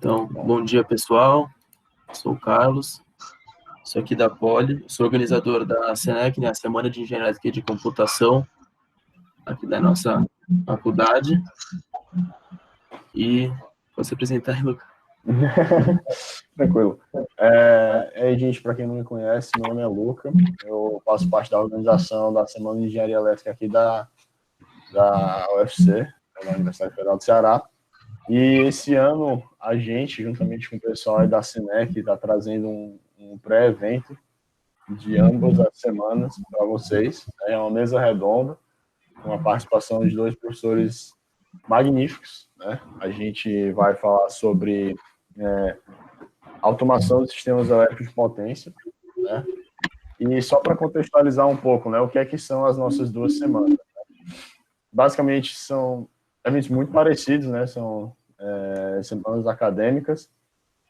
Então, bom dia, pessoal. Sou o Carlos, sou aqui da Poli, sou organizador da SENEC, né, a Semana de Engenharia Elétrica e de Computação, aqui da nossa faculdade. E posso apresentar, Lucas? Tranquilo. Gente, para quem não me conhece, meu nome é Luca, eu faço parte da organização da Semana de Engenharia Elétrica aqui da UFC, da Universidade Federal do Ceará. E esse ano, a gente, juntamente com o pessoal da SENEC, está trazendo um pré-evento de ambas as semanas para vocês. É uma mesa redonda, com a participação de 2 professores magníficos, né? A gente vai falar sobre automação de sistemas elétricos de potência, né? E só para contextualizar um pouco, né, o que é que são as nossas 2 semanas. Né? Basicamente, são eventos muito parecidos, né? São semanas acadêmicas,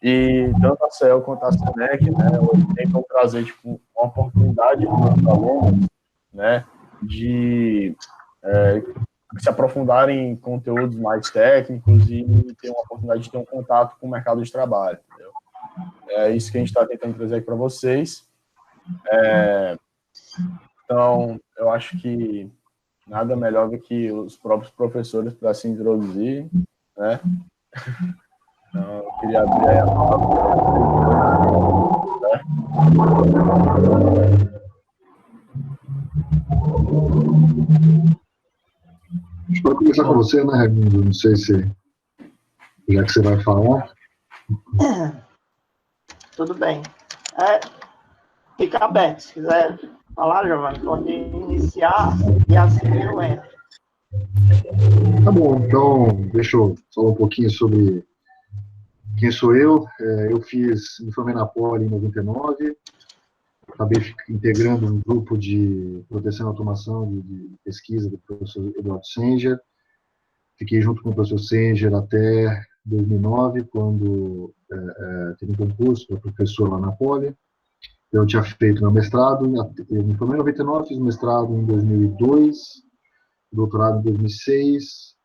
e tanto a CEL quanto a SENEC, né, tentam trazer tipo, uma oportunidade para os alunos, né, de se aprofundarem em conteúdos mais técnicos e ter uma oportunidade de ter um contato com o mercado de trabalho, entendeu? É isso que a gente está tentando trazer aqui para vocês. Então, eu acho que nada melhor do que os próprios professores para se introduzir, né? Então, eu queria abrir aí a palavra. A gente pode começar com você, né, Raimundo? Não sei se já que você vai falar. Tudo bem. Fica aberto. Se quiser falar, Giovanni, pode iniciar e assim eu entro. Tá bom, então deixa eu falar um pouquinho sobre quem sou eu. Eu me formei na Poli em 99, acabei integrando um grupo de proteção e automação de pesquisa do professor Eduardo Senger. Fiquei junto com o professor Senger até 2009, quando teve um concurso para professor lá na Poli. Eu tinha feito meu mestrado, eu me formei em 99, fiz mestrado em 2002, doutorado em 2006,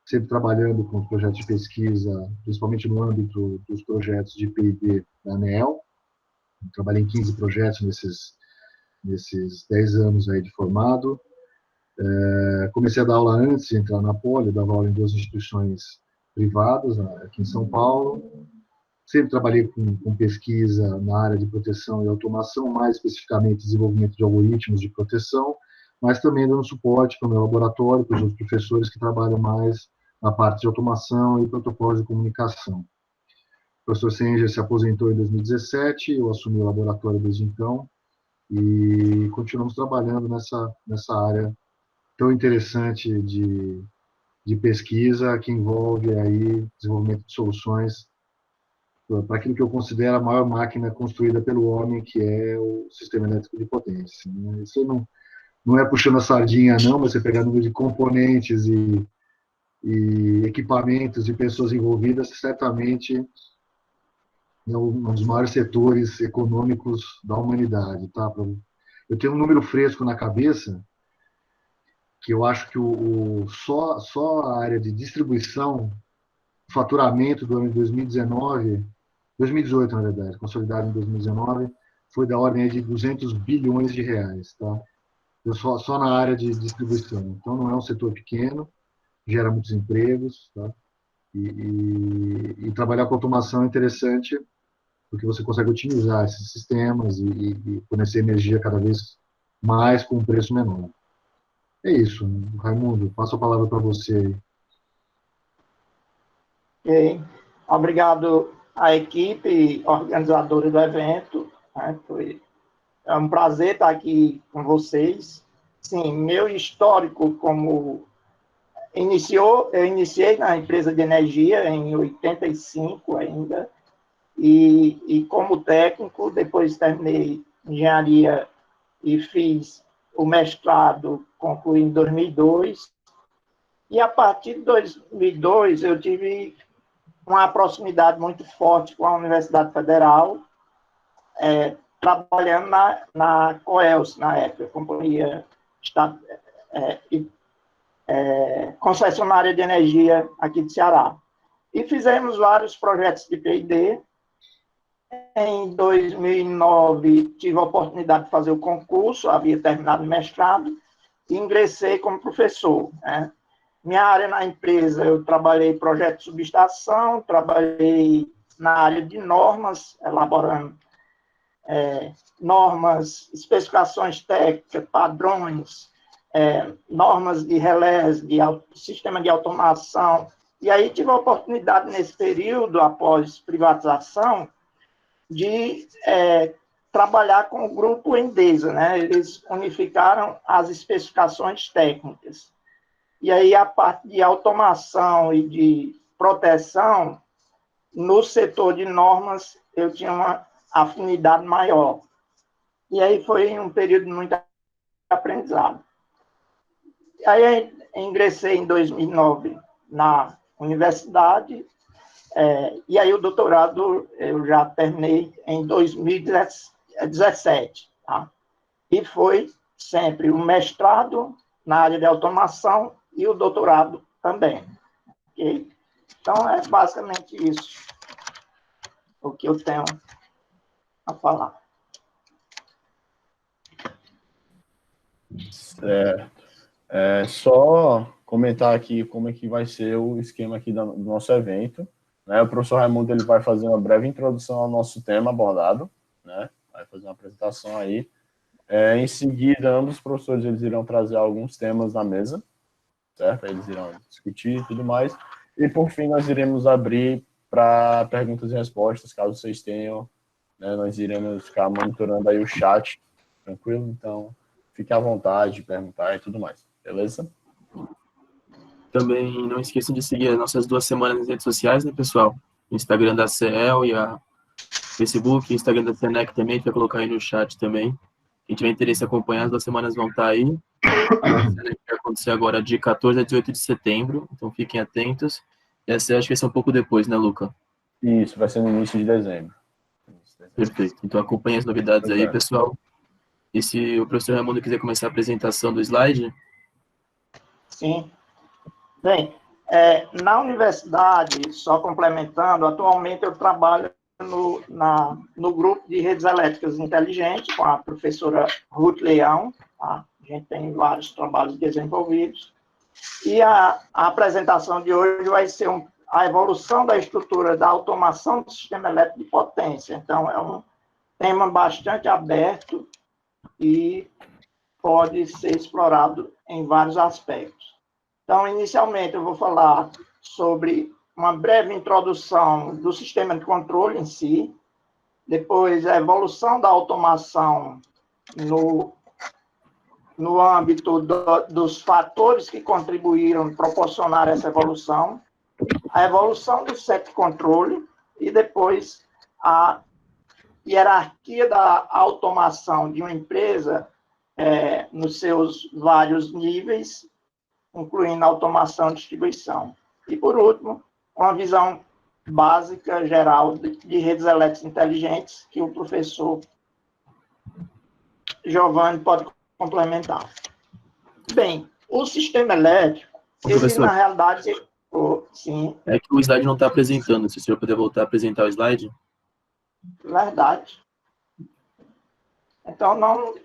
sempre trabalhando com projetos de pesquisa, principalmente no âmbito dos projetos de P&D da ANEEL. Trabalhei em 15 projetos nesses 10 anos aí de formado. Comecei a dar aula antes de entrar na Poli, dava aula em 2 instituições privadas, aqui em São Paulo. Sempre trabalhei com pesquisa na área de proteção e automação, mais especificamente desenvolvimento de algoritmos de proteção, mas também dando suporte para o meu laboratório, para os outros professores que trabalham mais na parte de automação e protocolos de comunicação. O professor Senger se aposentou em 2017, eu assumi o laboratório desde então, e continuamos trabalhando nessa área tão interessante de pesquisa que envolve aí desenvolvimento de soluções para aquilo que eu considero a maior máquina construída pelo homem, que é o sistema elétrico de potência. Isso não é puxando a sardinha, não, mas você pegar o número de componentes e equipamentos e pessoas envolvidas, certamente é um dos maiores setores econômicos da humanidade. Tá? Eu tenho um número fresco na cabeça, que eu acho que só a área de distribuição, o faturamento do ano de 2018, na verdade, consolidado em 2019, foi da ordem de 200 bilhões de reais, tá? Só na área de distribuição. Então, não é um setor pequeno, gera muitos empregos, tá? E trabalhar com automação é interessante, porque você consegue otimizar esses sistemas e fornecer energia cada vez mais com um preço menor. É isso, Raimundo, passo a palavra para você aí. Okay. Obrigado à equipe organizadora do evento. Né? É um prazer estar aqui com vocês. Sim, meu histórico eu iniciei na empresa de energia em 85 ainda, e como técnico, depois terminei engenharia e fiz o mestrado, concluí em 2002, e a partir de 2002 eu tive uma proximidade muito forte com a Universidade Federal, trabalhando na Coelce, na época, Companhia Concessionária de Energia aqui de Ceará. E fizemos vários projetos de P&D. Em 2009, tive a oportunidade de fazer o concurso, havia terminado o mestrado, e ingressei como professor, né? Minha área na empresa, eu trabalhei em projeto de subestação, trabalhei na área de normas, elaborando normas, especificações técnicas, padrões, normas de relés, sistema de automação. E aí tive a oportunidade, nesse período, após privatização, de trabalhar com o grupo Endesa, né? Eles unificaram as especificações técnicas. E aí a parte de automação e de proteção, no setor de normas, eu tinha uma afinidade maior. E aí foi um período de muito aprendizado. Aí ingressei em 2009 na universidade, e aí o doutorado eu já terminei em 2017, tá? E foi sempre o mestrado na área de automação e o doutorado também. Okay? Então, é basicamente isso o que eu tenho a falar. Certo. Só comentar aqui como é que vai ser o esquema aqui do nosso evento, né? O professor Raimundo ele vai fazer uma breve introdução ao nosso tema abordado, né? Vai fazer uma apresentação aí. Em seguida, ambos os professores eles irão trazer alguns temas na mesa, certo? Eles irão discutir e tudo mais. E, por fim, nós iremos abrir para perguntas e respostas, caso vocês tenham, né? Nós iremos ficar monitorando aí o chat, tranquilo? Então, fique à vontade de perguntar e tudo mais, beleza? Também não esqueçam de seguir as nossas 2 semanas nas redes sociais, né, pessoal? O Instagram da CEL e a Facebook, o Instagram da Senec também, a gente vai colocar aí no chat também. Quem tiver interesse em acompanhar, as 2 semanas vão estar aí. A Senec vai acontecer agora de 14 a 18 de setembro, então fiquem atentos. E essa acho que vai ser um pouco depois, né, Luca? Isso, vai ser no início de dezembro. Perfeito. Então acompanhe as novidades aí, pessoal. E se o professor Raimundo quiser começar a apresentação do slide? Sim. Bem, na universidade, só complementando, atualmente eu trabalho no grupo de redes elétricas inteligentes com a professora Ruth Leão, tá? A gente tem vários trabalhos desenvolvidos. E a apresentação de hoje vai ser a evolução da estrutura da automação do sistema elétrico de potência. Então, é um tema bastante aberto e pode ser explorado em vários aspectos. Então, inicialmente, eu vou falar sobre uma breve introdução do sistema de controle em si, depois a evolução da automação no âmbito dos fatores que contribuíram para proporcionar essa evolução, a evolução do set de controle e depois a hierarquia da automação de uma empresa nos seus vários níveis, incluindo automação e distribuição. E, por último, uma visão básica, geral, de redes elétricas inteligentes, que o professor Giovanni pode complementar. Bem, o sistema elétrico, ele, na realidade... sim. É que o slide não está apresentando. Se o senhor puder voltar a apresentar o slide. Verdade. Então, não...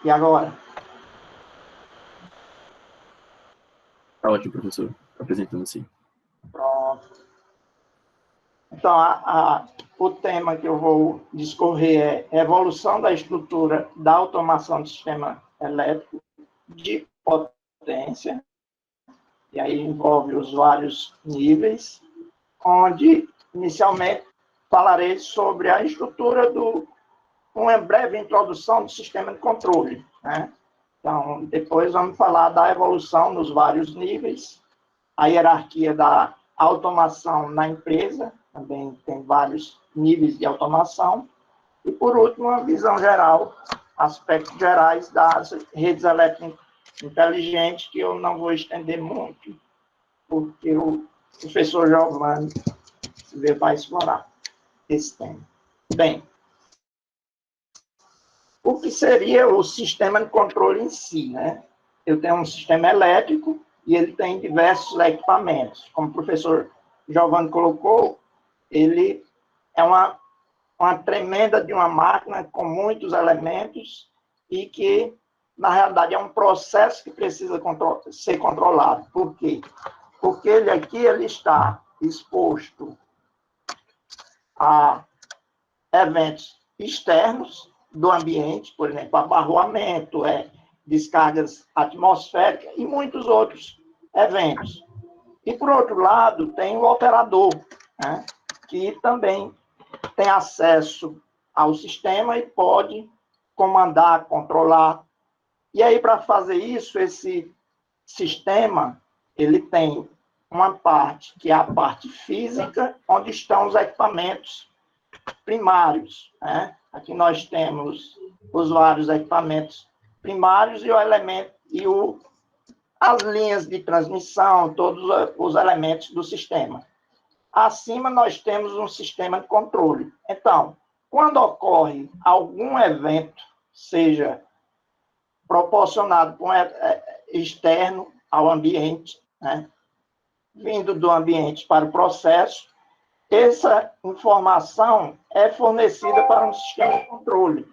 E agora? Tá ótimo, professor. Tá apresentando sim. Pronto. Então, o tema que eu vou discorrer é evolução da estrutura da automação do sistema elétrico de potência, e aí envolve os vários níveis, onde, inicialmente, falarei sobre a estrutura uma breve introdução do sistema de controle, né? Então, depois vamos falar da evolução nos vários níveis, a hierarquia da automação na empresa, também tem vários níveis de automação, e, por último, uma visão geral, aspectos gerais das redes elétricas inteligentes, que eu não vou estender muito, porque o professor Giovanni vai explorar esse tema. Bem, o que seria o sistema de controle em si, né? Eu tenho um sistema elétrico e ele tem diversos equipamentos. Como o professor Giovanni colocou, ele é uma tremenda de uma máquina com muitos elementos e que, na realidade, é um processo que precisa ser controlado. Por quê? Porque ele está exposto a eventos externos do ambiente, por exemplo, abarroamento, descargas atmosféricas e muitos outros eventos. E, por outro lado, tem o operador, né, que também tem acesso ao sistema e pode comandar, controlar. E aí, para fazer isso, esse sistema, ele tem uma parte, que é a parte física, onde estão os equipamentos primários, né? Aqui nós temos os vários equipamentos primários e o elemento as linhas de transmissão, todos os elementos do sistema. Acima nós temos um sistema de controle. Então, quando ocorre algum evento, seja proporcionado por externo ao ambiente, né, vindo do ambiente para o processo, essa informação é fornecida para um sistema de controle.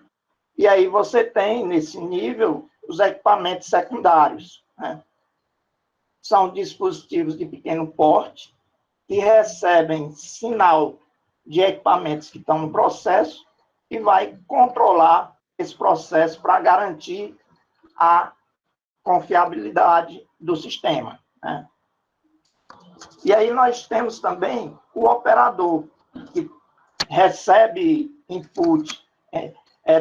E aí você tem, nesse nível, os equipamentos secundários, né? São dispositivos de pequeno porte que recebem sinal de equipamentos que estão no processo e vai controlar esse processo para garantir a confiabilidade do sistema, né? E aí nós temos também o operador, que recebe input,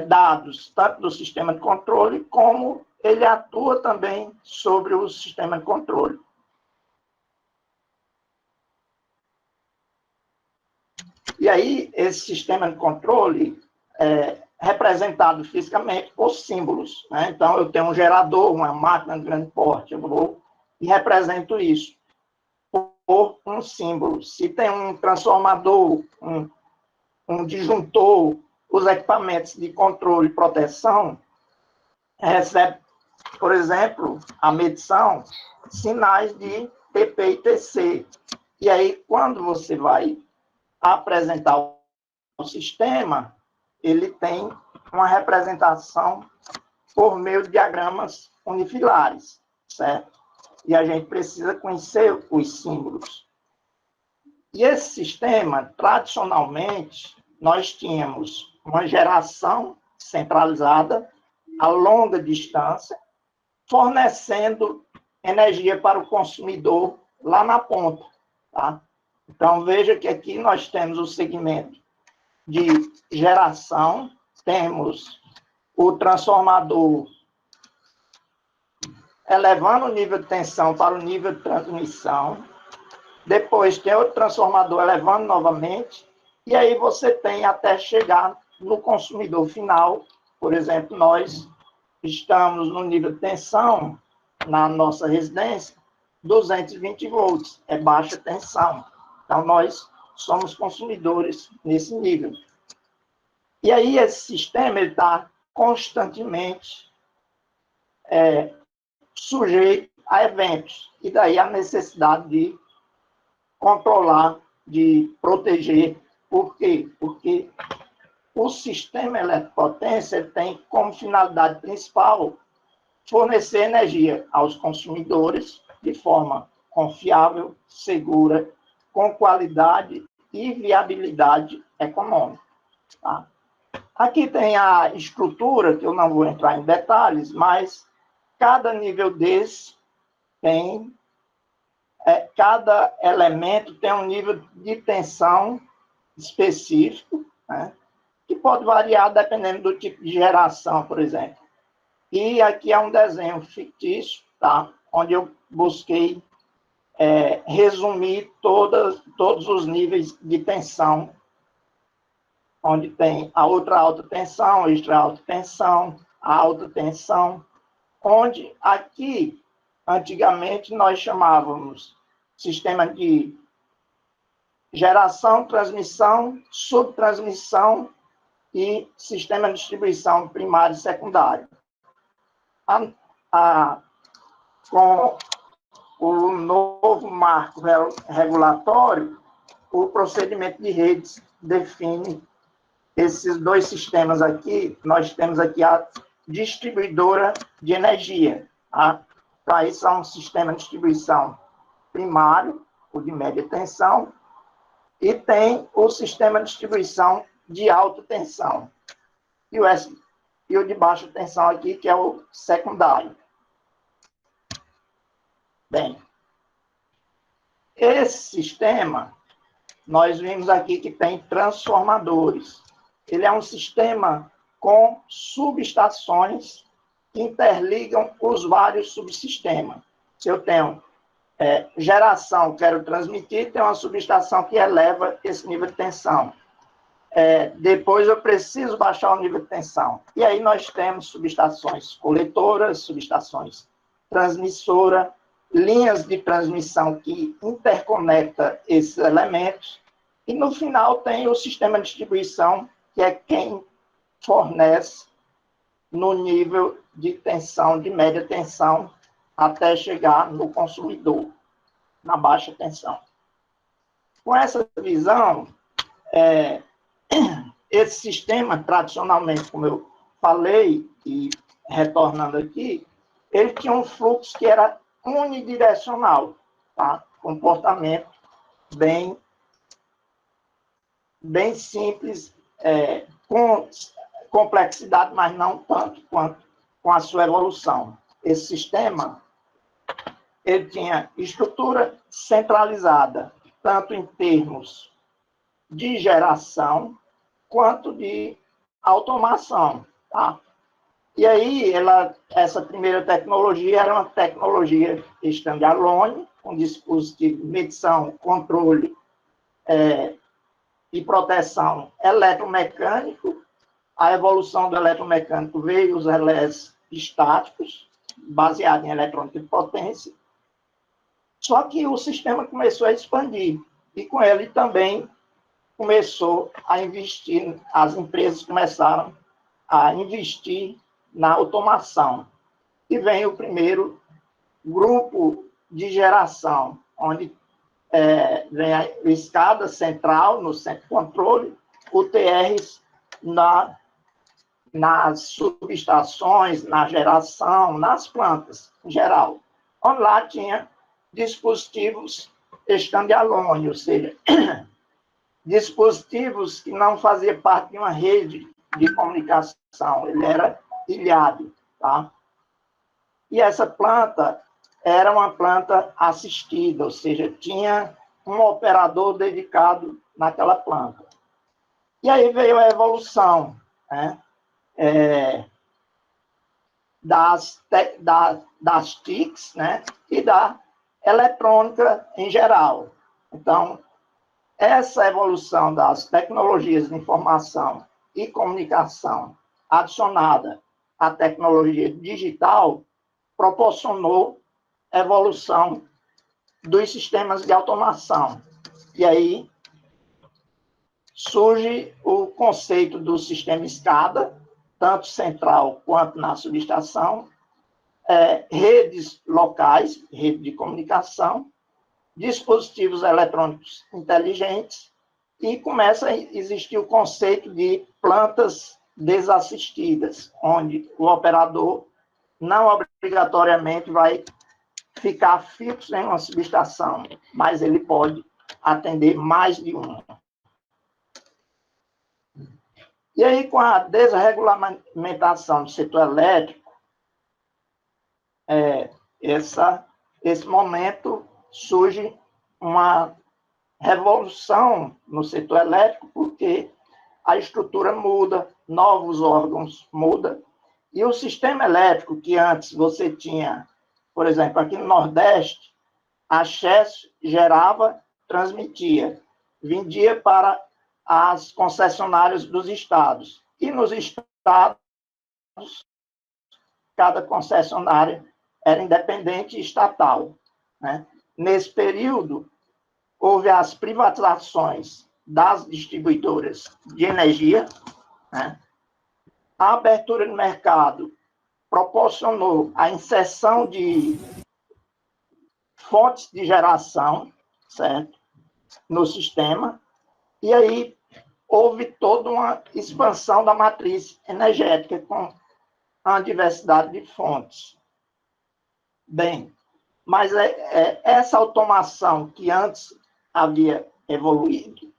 dados, tanto do sistema de controle, como ele atua também sobre o sistema de controle. E aí, esse sistema de controle é representado fisicamente por símbolos, né? Então, eu tenho um gerador, uma máquina de grande porte, eu vou e represento isso por um símbolo. Se tem um transformador, um disjuntor, os equipamentos de controle e proteção recebem, por exemplo, a medição, sinais de TP e TC. E aí, quando você vai apresentar o sistema, ele tem uma representação por meio de diagramas unifilares, certo? E a gente precisa conhecer os símbolos. E esse sistema, tradicionalmente, nós tínhamos uma geração centralizada a longa distância, fornecendo energia para o consumidor lá na ponta, tá? Então, veja que aqui nós temos o segmento de geração, temos o transformador elevando o nível de tensão para o nível de transmissão, depois tem outro transformador elevando novamente, e aí você tem até chegar no consumidor final. Por exemplo, nós estamos no nível de tensão, na nossa residência, 220 volts, é baixa tensão. Então, nós somos consumidores nesse nível. E aí, esse sistema está constantemente sujeito a eventos. E daí a necessidade de controlar, de proteger. Por quê? Porque o sistema eletropotência tem como finalidade principal fornecer energia aos consumidores de forma confiável, segura, com qualidade e viabilidade econômica. Tá? Aqui tem a estrutura, que eu não vou entrar em detalhes, mas cada nível desse tem, cada elemento tem um nível de tensão específico, né, que pode variar dependendo do tipo de geração, por exemplo. E aqui é um desenho fictício, tá, onde eu busquei resumir todos os níveis de tensão, onde tem a ultra alta tensão, a extra alta tensão, a alta tensão, onde aqui, antigamente, nós chamávamos sistema de geração, transmissão, subtransmissão e sistema de distribuição primário e secundário. Com o novo marco regulatório, o procedimento de redes define esses dois sistemas aqui. Nós temos aqui a distribuidora de energia. Tá? Então, aí são um sistema de distribuição primário, o de média tensão, e tem o sistema de distribuição de alta tensão. E o de baixa tensão aqui, que é o secundário. Bem, esse sistema, nós vimos aqui que tem transformadores. Ele é um sistema com subestações que interligam os vários subsistemas. Se eu tenho geração, quero transmitir, tem uma subestação que eleva esse nível de tensão. Depois eu preciso baixar o nível de tensão. E aí nós temos subestações coletoras, subestações transmissoras, linhas de transmissão que interconectam esses elementos. E no final tem o sistema de distribuição, que é quem fornece no nível de tensão, de média tensão, até chegar no consumidor, na baixa tensão. Com essa visão, esse sistema, tradicionalmente, como eu falei, e retornando aqui, ele tinha um fluxo que era unidirecional, tá? Comportamento bem simples, com complexidade, mas não tanto quanto com a sua evolução. Esse sistema, ele tinha estrutura centralizada, tanto em termos de geração, quanto de automação, tá? E aí, essa primeira tecnologia era uma tecnologia standalone, com dispositivo de medição, controle e proteção eletromecânico. A evolução do eletromecânico veio os relés estáticos, baseados em eletrônica de potência. Só que o sistema começou a expandir, e com ele também começou a investir, as empresas começaram a investir na automação. E vem o primeiro grupo de geração, onde vem a escada central, no centro de controle, UTRs nas subestações, na geração, nas plantas, em geral. Onde lá tinha dispositivos standalone, ou seja, dispositivos que não faziam parte de uma rede de comunicação, ele era ilhado, tá? E essa planta era uma planta assistida, ou seja, tinha um operador dedicado naquela planta. E aí veio a evolução, né? Das TICs, né? E da eletrônica em geral. Então, essa evolução das tecnologias de informação e comunicação adicionada à tecnologia digital proporcionou evolução dos sistemas de automação. E aí surge o conceito do sistema escada, tanto central quanto na subestação, redes locais, rede de comunicação, dispositivos eletrônicos inteligentes, e começa a existir o conceito de plantas desassistidas, onde o operador não obrigatoriamente vai ficar fixo em uma subestação, mas ele pode atender mais de uma. E aí, com a desregulamentação do setor elétrico, esse momento surge uma revolução no setor elétrico, porque a estrutura muda, novos órgãos mudam, e o sistema elétrico que antes você tinha, por exemplo, aqui no Nordeste, a Chesf gerava, transmitia, vendia para as concessionárias dos estados. E nos estados, cada concessionária era independente e estatal, né? nesse período, houve as privatizações das distribuidoras de energia, né? A abertura do mercado proporcionou a inserção de fontes de geração, certo? No sistema, e aí houve toda uma expansão da matriz energética com a diversidade de fontes. Bem, mas essa automação que antes havia evoluído,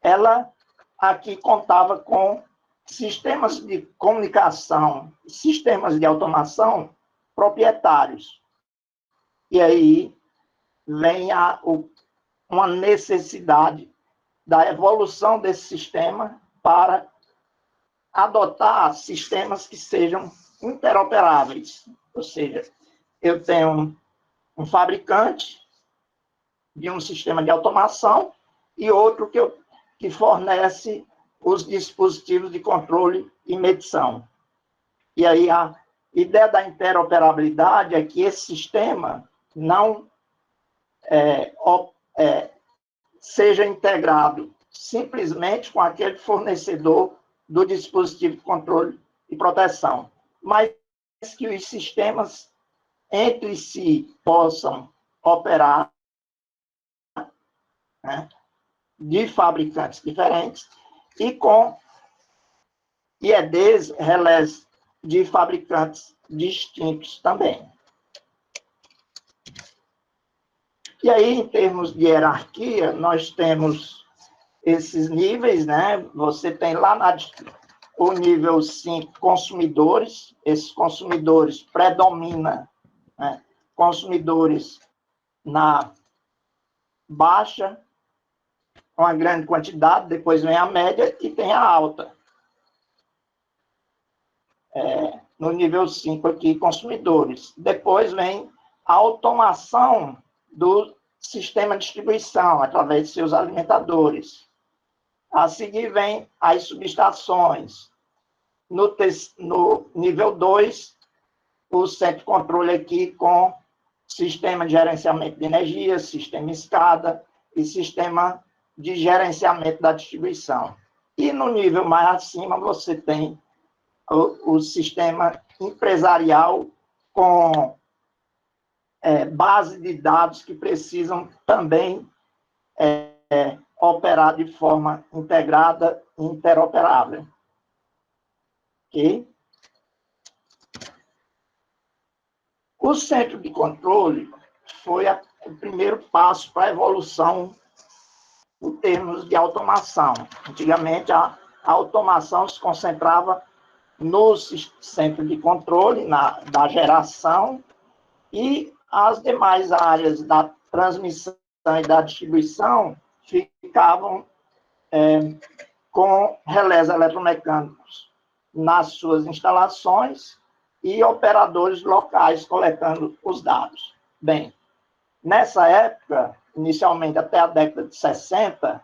ela aqui contava com sistemas de comunicação, sistemas de automação proprietários. E aí vem uma necessidade da evolução desse sistema para adotar sistemas que sejam interoperáveis. Ou seja, eu tenho um fabricante de um sistema de automação e outro que fornece os dispositivos de controle e medição. E aí a ideia da interoperabilidade é que esse sistema não seja integrado simplesmente com aquele fornecedor do dispositivo de controle e proteção, mas que os sistemas entre si possam operar, né, de fabricantes diferentes e com IEDs, relés de fabricantes distintos também. E aí, em termos de hierarquia, nós temos esses níveis, né? Você tem lá o nível 5, consumidores. Esses consumidores predominam, né? Consumidores na baixa, uma grande quantidade, depois vem a média e tem a alta. No nível 5 aqui, consumidores. Depois vem a automação do sistema de distribuição, através de seus alimentadores. A seguir vem as subestações. No nível 2, o centro de controle aqui com sistema de gerenciamento de energia, sistema escada e sistema de gerenciamento da distribuição. E no nível mais acima, você tem o sistema empresarial com base de dados que precisam também operar de forma integrada e interoperável. Ok? O centro de controle foi o primeiro passo para a evolução em termos de automação. Antigamente, a automação se concentrava no centro de controle, da geração, e as demais áreas da transmissão e da distribuição ficavam com relés eletromecânicos nas suas instalações e operadores locais coletando os dados. Bem, nessa época, inicialmente até a década de 60,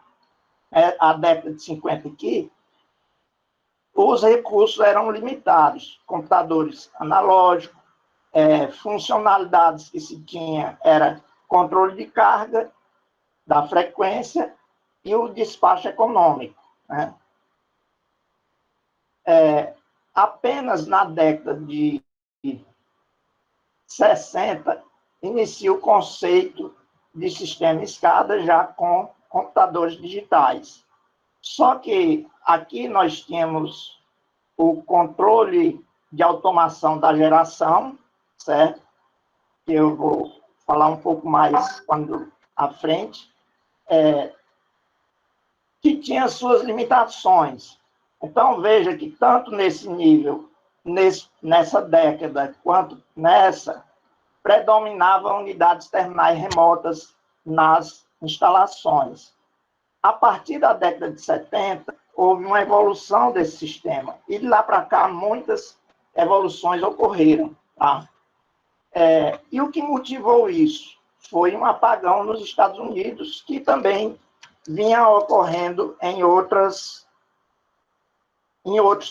a década de 50 aqui, os recursos eram limitados. Computadores analógicos, funcionalidades que se tinha era controle de carga, da frequência e o despacho econômico, né? Apenas na década de 60 inicia o conceito de sistema escada já com computadores digitais. Só que aqui nós tínhamos o controle de automação da geração, certo? Que eu vou falar um pouco mais quando à frente, que tinha suas limitações. Então, veja que tanto nesse nível, nessa década, quanto nessa, predominavam unidades terminais remotas nas instalações. A partir da década de 70, houve uma evolução desse sistema. E de lá para cá, muitas evoluções ocorreram. Tá? E o que motivou isso? Foi um apagão nos Estados Unidos, que também vinha ocorrendo em outros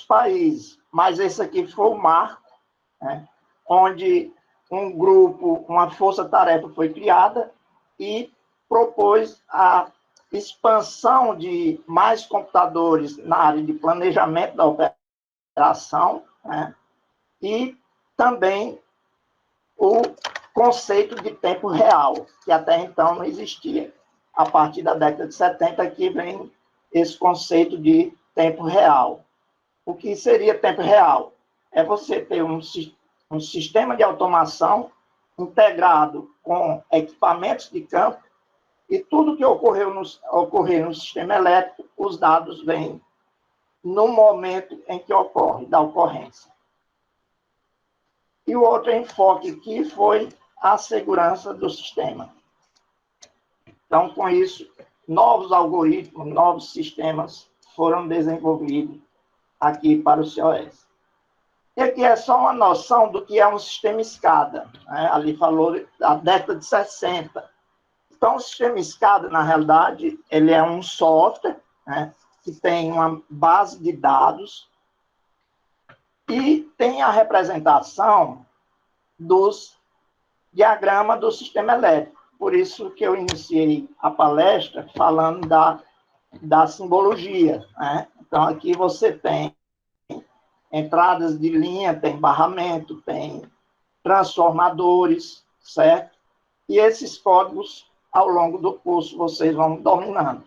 países. Mas esse aqui foi o marco, né, onde um grupo, uma força-tarefa foi criada e propôs a expansão de mais computadores na área de planejamento da operação, né? E também o conceito de tempo real, que até então não existia. A partir da década de 70 que vem esse conceito de tempo real. O que seria tempo real? É você ter um sistema de automação integrado com equipamentos de campo e tudo que ocorrer no sistema elétrico, os dados vêm no momento em que ocorre, da ocorrência. E o outro enfoque aqui foi a segurança do sistema. Então, com isso, novos algoritmos, novos sistemas foram desenvolvidos aqui para o COS. E aqui é só uma noção do que é um sistema escada, né? Ali falou da década de 60. Então, o sistema escada, na realidade, ele é um software, né, que tem uma base de dados e tem a representação dos diagramas do sistema elétrico. Por isso que eu iniciei a palestra falando da simbologia, né? Então, aqui você tem entradas de linha, tem barramento, tem transformadores, certo? E esses códigos, ao longo do curso, vocês vão dominando.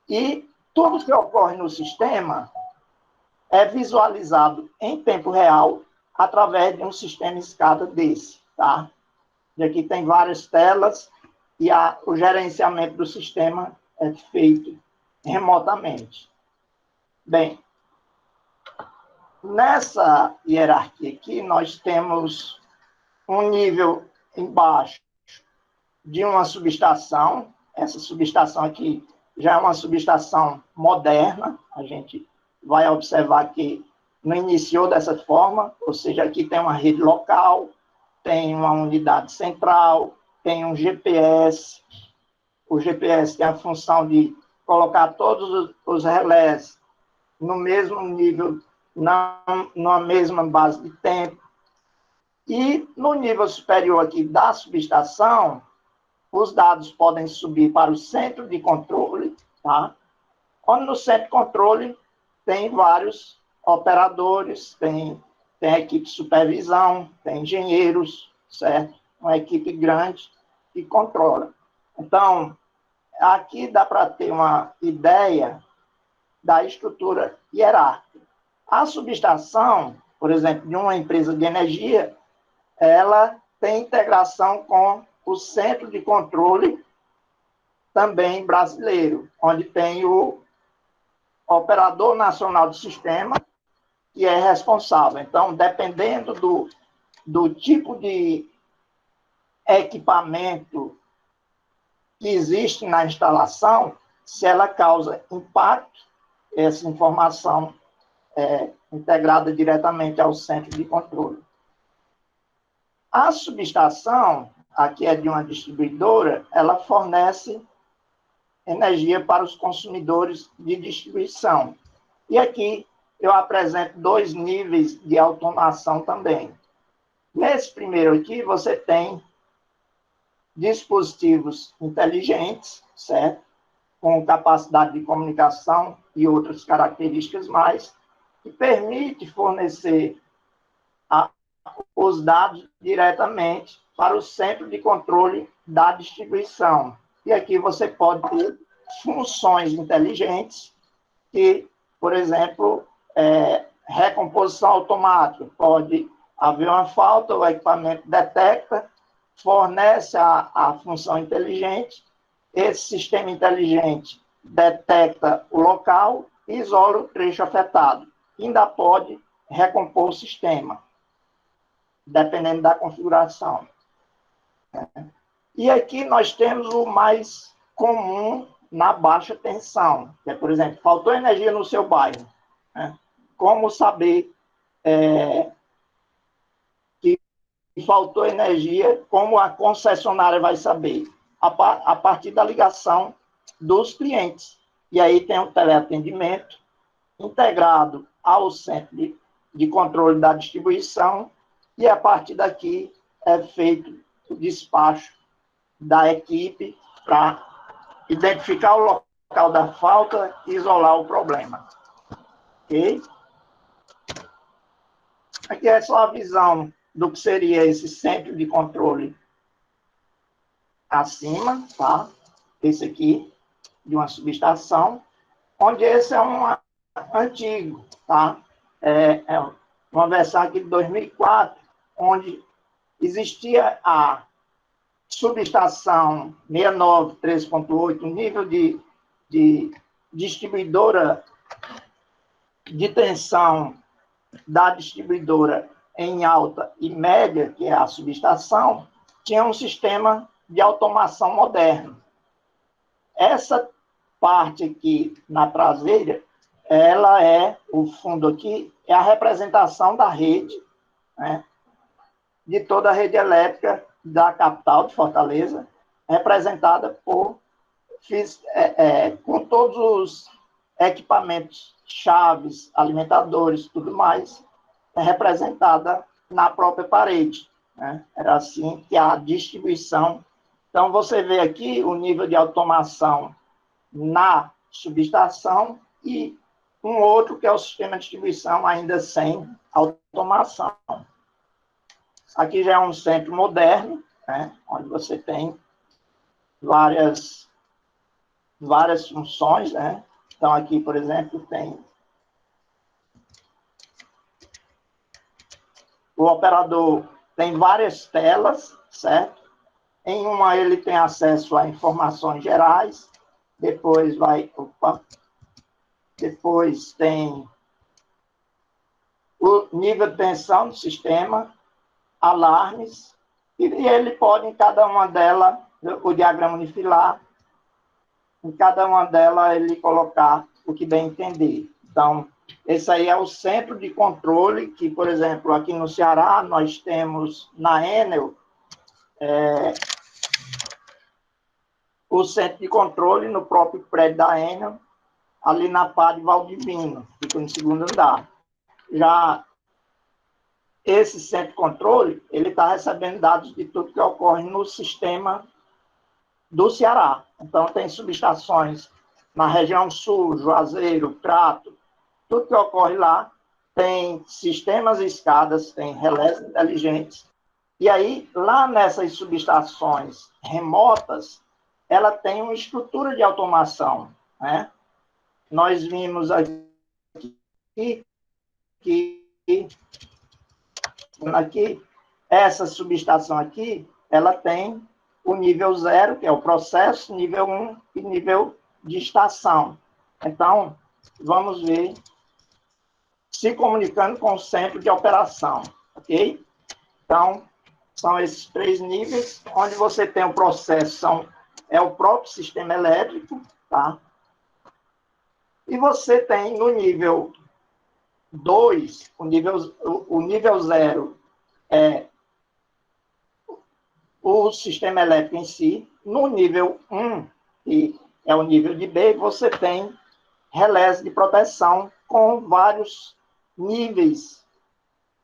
E tudo que ocorre no sistema é visualizado em tempo real através de um sistema escada desse, tá? E aqui tem várias telas e o gerenciamento do sistema é feito remotamente. Bem, nessa hierarquia aqui, nós temos um nível embaixo de uma subestação. Essa subestação aqui já é uma subestação moderna. A gente vai observar que não iniciou dessa forma, ou seja, aqui tem uma rede local, tem uma unidade central, tem um GPS. O GPS tem a função de colocar todos os relés no mesmo nível, na mesma base de tempo. E no nível superior aqui da subestação, os dados podem subir para o centro de controle, tá? Onde no centro de controle tem vários operadores, tem equipe de supervisão, tem engenheiros, certo? Uma equipe grande que controla. Então, aqui dá para ter uma ideia da estrutura hierárquica. A subestação, por exemplo, de uma empresa de energia, ela tem integração com o centro de controle também brasileiro, onde tem o operador nacional do sistema, que é responsável. Então, dependendo do tipo de equipamento que existe na instalação, se ela causa impacto, essa informação é integrada diretamente ao centro de controle. A subestação, aqui é de uma distribuidora, ela fornece energia para os consumidores de distribuição. E aqui eu apresento 2 níveis de automação também. Nesse primeiro aqui, você tem dispositivos inteligentes, certo? Com capacidade de comunicação e outras características mais, que permite fornecer os dados diretamente para o centro de controle da distribuição. E aqui você pode ter funções inteligentes que, por exemplo, recomposição automática. Pode haver uma falta, o equipamento detecta, fornece a função inteligente, esse sistema inteligente detecta o local e isola o trecho afetado. Ainda pode recompor o sistema, dependendo da configuração. E aqui nós temos o mais comum na baixa tensão, que é, por exemplo, faltou energia no seu bairro, né? Como saber que faltou energia, como a concessionária vai saber? A partir da ligação dos clientes. E aí tem o teleatendimento integrado ao centro de controle da distribuição, e a partir daqui é feito o despacho da equipe para identificar o local da falta e isolar o problema. Ok? Aqui é só a visão do que seria esse centro de controle acima, tá? Esse aqui, de uma subestação, onde esse é um antigo, tá? É uma versão aqui de 2004, onde existia a subestação 69 3.8, nível de distribuidora de tensão da distribuidora em alta e média, que é a subestação, tinha um sistema de automação moderno. Essa parte aqui na traseira, ela é, o fundo aqui, é a representação da rede, né, de toda a rede elétrica da capital de Fortaleza, representada por, com todos os equipamentos, chaves, alimentadores, tudo mais, representada na própria parede, né? Era assim que a distribuição. Então, você vê aqui o nível de automação na subestação e um outro que é o sistema de distribuição ainda sem automação. Aqui já é um centro moderno, né, onde você tem várias funções, né? Então, aqui, por exemplo, tem o operador tem várias telas, certo? Em uma ele tem acesso a informações gerais, depois depois tem o nível de tensão do sistema, alarmes, e ele pode, em cada uma delas, o diagrama unifilar, em cada uma delas ele colocar o que bem entender. Então, esse aí é o centro de controle, que, por exemplo, aqui no Ceará, nós temos na Enel, o centro de controle no próprio prédio da Enel, ali na Padre Valdivino, fica no segundo andar. Já esse centro de controle, ele está recebendo dados de tudo que ocorre no sistema do Ceará. Então, tem subestações na região sul, Juazeiro, Crato, tudo que ocorre lá, tem sistemas e escadas, tem relés inteligentes. E aí, lá nessas subestações remotas, ela tem uma estrutura de automação, né? Nós vimos aqui essa subestação aqui, ela tem o nível 0, que é o processo, nível 1 e nível de estação. Então, vamos ver se comunicando com o centro de operação, ok? Então, são esses 3 níveis, onde você tem o processo, é o próprio sistema elétrico, tá? E você tem no nível 2, o nível 0 é o sistema elétrico em si. No nível 1, que é o nível de B, você tem relés de proteção com vários níveis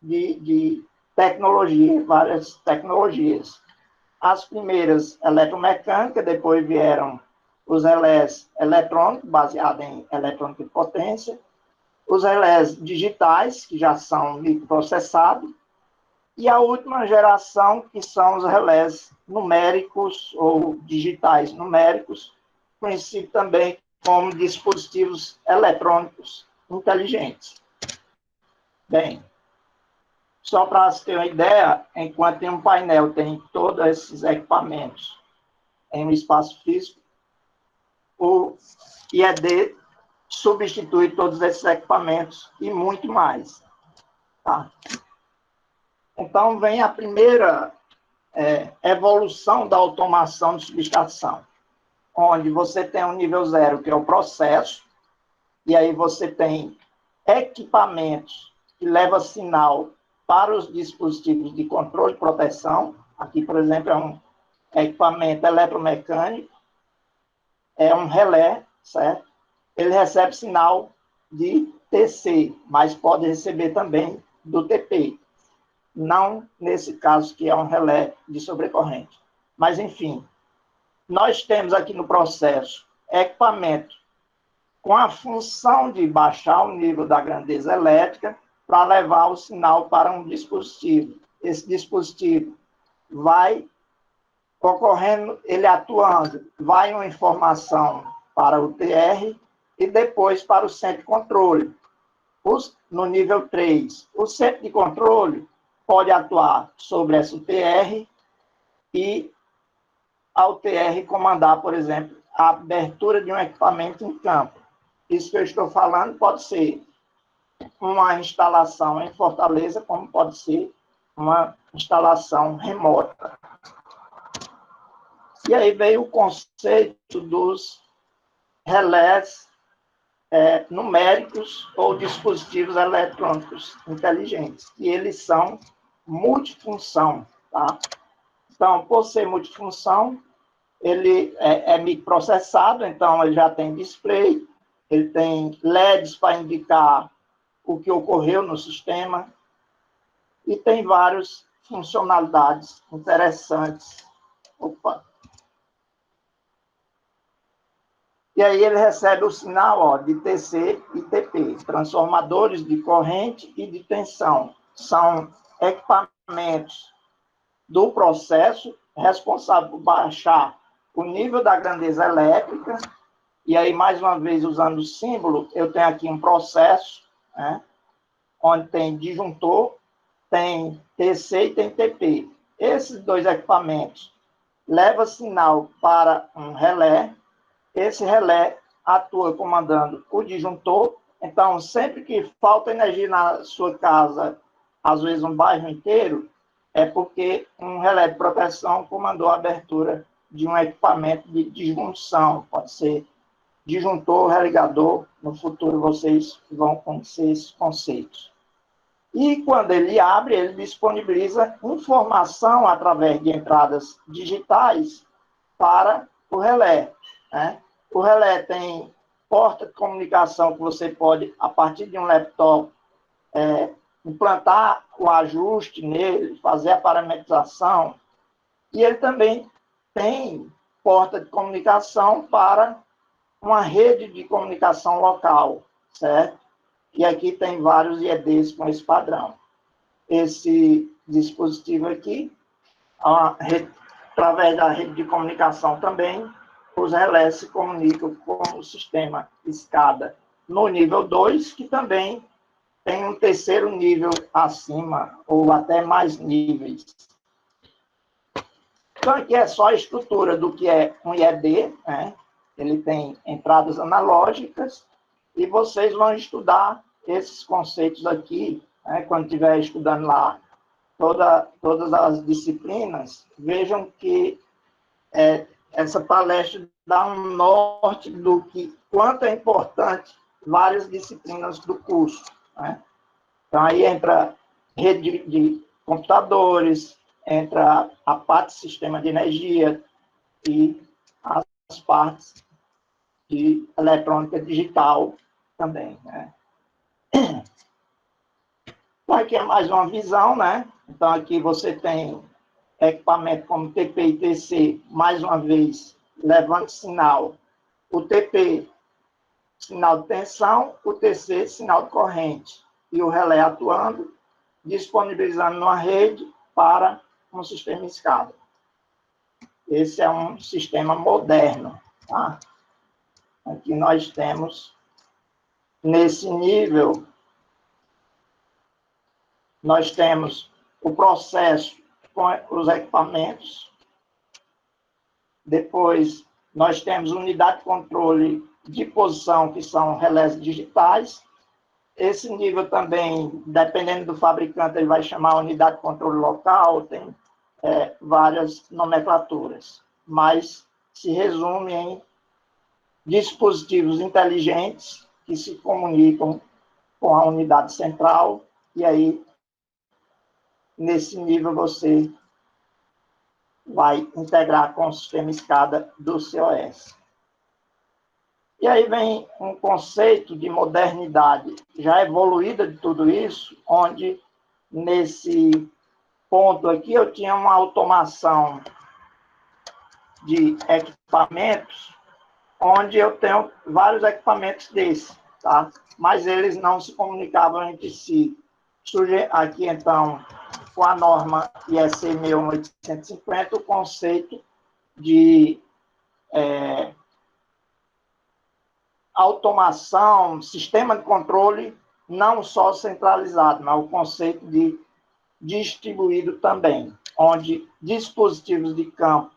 de tecnologia, várias tecnologias. As primeiras eletromecânicas, depois vieram os relés eletrônicos, baseados em eletrônica de potência, os relés digitais, que já são microprocessados, e a última geração, que são os relés numéricos ou digitais numéricos, conhecidos também como dispositivos eletrônicos inteligentes. Bem, só para você ter uma ideia, enquanto em um painel tem todos esses equipamentos em um espaço físico, o IED substitui todos esses equipamentos e muito mais. Tá? Então, vem a primeira evolução da automação de subestação, onde você tem o nível 0, que é o processo, e aí você tem equipamentos que levam sinal para os dispositivos de controle e proteção. Aqui, por exemplo, é um equipamento eletromecânico, é um relé, certo? Ele recebe sinal de TC, mas pode receber também do TP. Não nesse caso, que é um relé de sobrecorrente. Mas, enfim, nós temos aqui no processo equipamento com a função de baixar o nível da grandeza elétrica para levar o sinal para um dispositivo. Esse dispositivo vai ocorrendo, ele atuando, vai uma informação para o TR e depois para o centro de controle. No nível 3, o centro de controle pode atuar sobre essa UTR e a UTR comandar, por exemplo, a abertura de um equipamento em campo. Isso que eu estou falando pode ser uma instalação em Fortaleza, como pode ser uma instalação remota. E aí veio o conceito dos relés numéricos ou dispositivos eletrônicos inteligentes, e eles são multifunção, tá? Então, por ser multifunção, ele é microprocessado, então ele já tem display, ele tem LEDs para indicar o que ocorreu no sistema, e tem várias funcionalidades interessantes. Opa! E aí ele recebe o sinal de TC e TP, transformadores de corrente e de tensão. São equipamentos do processo responsável por baixar o nível da grandeza elétrica. E aí, mais uma vez, usando o símbolo, eu tenho aqui um processo, né, onde tem disjuntor, tem TC e tem TP. Esses dois equipamentos levam sinal para um relé. Esse relé atua comandando o disjuntor. Então, sempre que falta energia na sua casa, às vezes um bairro inteiro, é porque um relé de proteção comandou a abertura de um equipamento de disjunção. Pode ser disjuntor, religador. No futuro vocês vão conhecer esses conceitos. E quando ele abre, ele disponibiliza informação através de entradas digitais para o relé, né? O relé tem porta de comunicação que você pode, a partir de um laptop, implantar o ajuste nele, fazer a parametrização. E ele também tem porta de comunicação para uma rede de comunicação local, certo? E aqui tem vários IEDs com esse padrão. Esse dispositivo aqui, através da rede de comunicação também, os relés se comunicam com o sistema SCADA no nível 2, que também tem um terceiro nível acima, ou até mais níveis. Então, aqui é só a estrutura do que é um IED, né? Ele tem entradas analógicas, e vocês vão estudar esses conceitos aqui, né? Quando estiver estudando lá todas as disciplinas, vejam que essa palestra dá um norte do que quanto é importante várias disciplinas do curso, né? Então, aí entra rede de computadores, entra a parte de sistema de energia e as partes de eletrônica digital também, né? Então, aqui é mais uma visão, né? Então, aqui você tem equipamento como TP e TC, mais uma vez, levando sinal. O TP, sinal de tensão, o TC, sinal de corrente. E o relé atuando, disponibilizando numa rede para um sistema SCADA. Esse é um sistema moderno, tá? Aqui nós temos, nesse nível, nós temos o processo com os equipamentos. Depois, nós temos unidade de controle de posição, que são relés digitais. Esse nível também, dependendo do fabricante, ele vai chamar unidade de controle local, tem várias nomenclaturas, mas se resume em dispositivos inteligentes que se comunicam com a unidade central, e aí, nesse nível, você vai integrar com o sistema SCADA do COS. E aí vem um conceito de modernidade já evoluída de tudo isso, onde nesse ponto aqui eu tinha uma automação de equipamentos, onde eu tenho vários equipamentos desses, tá? Mas eles não se comunicavam entre si. Surge aqui, então, com a norma IEC 61850, o conceito de automação, sistema de controle não só centralizado, mas o conceito de distribuído também, onde dispositivos de campo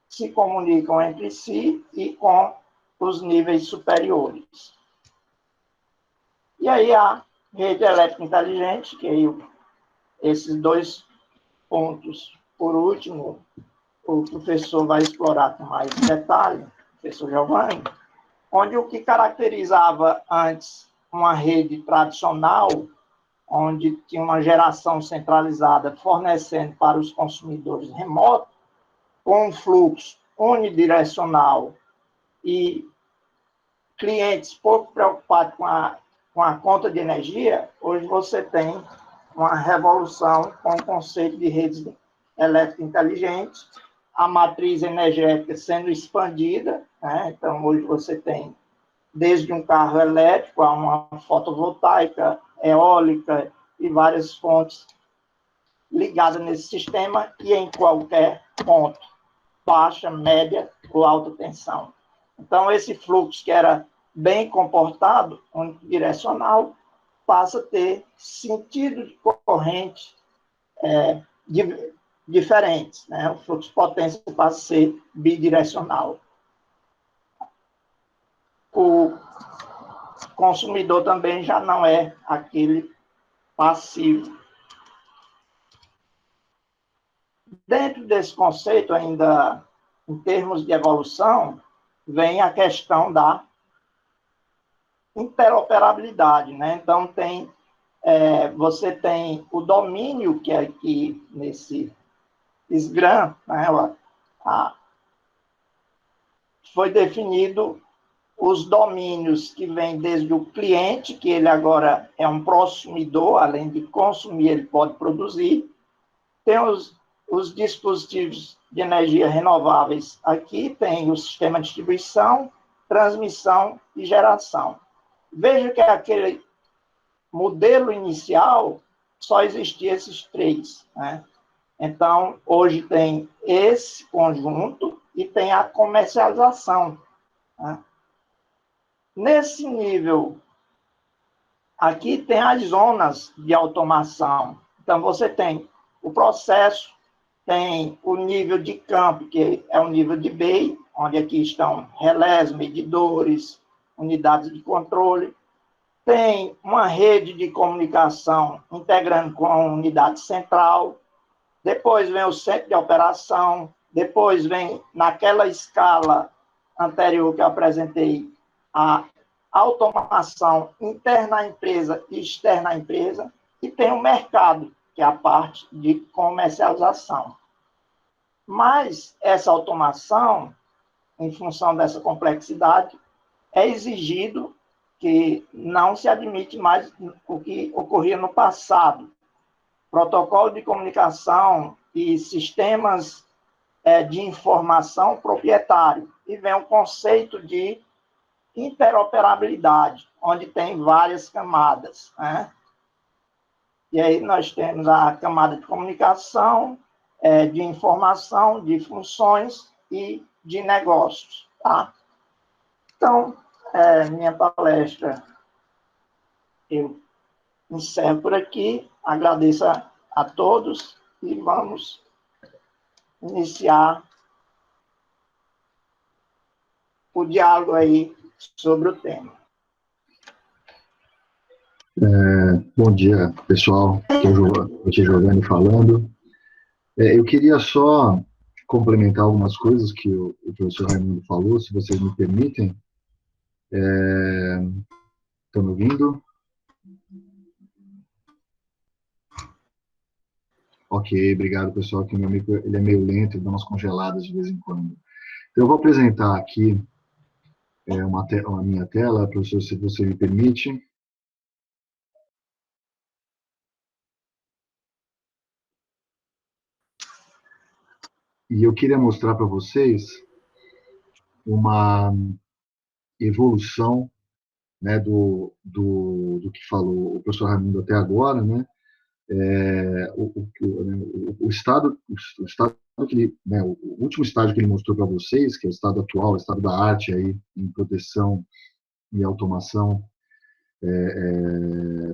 se comunicam entre si e com os níveis superiores. E aí a rede elétrica inteligente, que aí esses dois pontos, por último, o professor vai explorar com mais detalhe, o professor Giovanni, onde o que caracterizava antes uma rede tradicional, onde tinha uma geração centralizada fornecendo para os consumidores remotos, com um fluxo unidirecional e clientes pouco preocupados com a conta de energia, hoje você tem uma revolução com o conceito de redes elétricas inteligentes, a matriz energética sendo expandida, né? Então, hoje você tem desde um carro elétrico a uma fotovoltaica, eólica e várias fontes ligadas nesse sistema e em qualquer ponto, baixa, média ou alta tensão. Então, esse fluxo que era bem comportado, unidirecional, passa a ter sentido de corrente diferentes, né? O fluxo de potência passa a ser bidirecional. O consumidor também já não é aquele passivo. Dentro desse conceito, ainda em termos de evolução, vem a questão da interoperabilidade, né? Então, você tem o domínio, que é aqui nesse SGRAM, né? Foi definido os domínios que vêm desde o cliente, que ele agora é um consumidor, além de consumir, ele pode produzir. Tem os dispositivos de energia renováveis aqui, tem o sistema de distribuição, transmissão e geração. Veja que aquele modelo inicial só existia esses três, né? Então, hoje tem esse conjunto e tem a comercialização, né? Nesse nível, aqui tem as zonas de automação. Então, você tem o processo, tem o nível de campo, que é o nível de BEI, onde aqui estão relés, medidores, unidades de controle. Tem uma rede de comunicação integrando com a unidade central. Depois vem o centro de operação. Depois vem, naquela escala anterior que eu apresentei, a automação interna à empresa e externa à empresa, e tem o mercado, que é a parte de comercialização. Mas essa automação, em função dessa complexidade, é exigido que não se admite mais o que ocorria no passado. Protocolo de comunicação e sistemas de informação proprietário. E vem o conceito de interoperabilidade, onde tem várias camadas, né? E aí nós temos a camada de comunicação, de informação, de funções e de negócios, tá? Então, minha palestra eu encerro por aqui, agradeço a todos e vamos iniciar o diálogo aí sobre o tema. Bom dia, pessoal. Aqui é Giovanni falando. Eu queria só complementar algumas coisas que o professor Raimundo falou, se vocês me permitem. Estão me ouvindo? Ok, obrigado, pessoal, que meu amigo ele é meio lento, ele dá umas congeladas de vez em quando. Eu vou apresentar aqui a minha tela, professor, se você me permite. E eu queria mostrar para vocês uma evolução, né, do que falou o professor Raimundo até agora, né? O estado que ele, né, o último estágio que ele mostrou para vocês, que é o estado atual, o estado da arte aí em proteção e automação,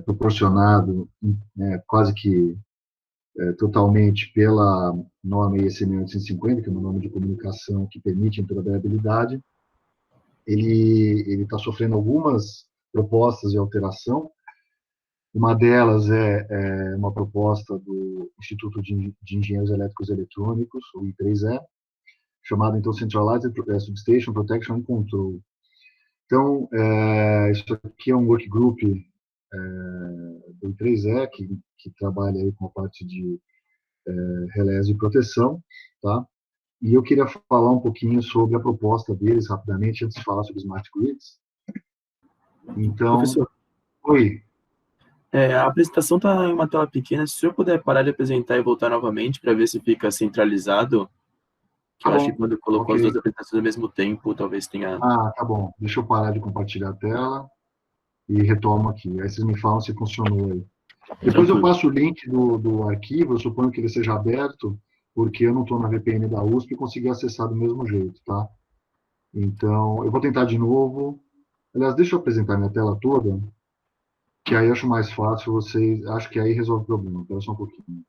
proporcionado, né, quase que totalmente pela norma IEC 1850, que é uma norma de comunicação que permite a interoperabilidade. Ele está sofrendo algumas propostas de alteração. Uma delas é uma proposta do Instituto de Engenheiros Elétricos e Eletrônicos, o I3E, chamado então Centralized Substation Protection and Control. Então, isso aqui é um work group do I3E, que trabalha aí com a parte de relés de proteção, tá? E eu queria falar um pouquinho sobre a proposta deles, rapidamente, antes de falar sobre Smart Grids. Então, Professor, oi. a apresentação está em uma tela pequena. Se o senhor puder parar de apresentar e voltar novamente para ver se fica centralizado, que eu acho que quando colocou as duas apresentações ao mesmo tempo, talvez tenha... Tá bom. Deixa eu parar de compartilhar a tela e retomo aqui. Aí vocês me falam se funcionou aí. Depois eu passo o link do arquivo, eu suponho que ele seja aberto, porque eu não estou na VPN da USP e consegui acessar do mesmo jeito, tá? Então, eu vou tentar de novo. Aliás, deixa eu apresentar minha tela toda, que aí eu acho mais fácil vocês... Acho que aí resolve o problema. Espera só um pouquinho.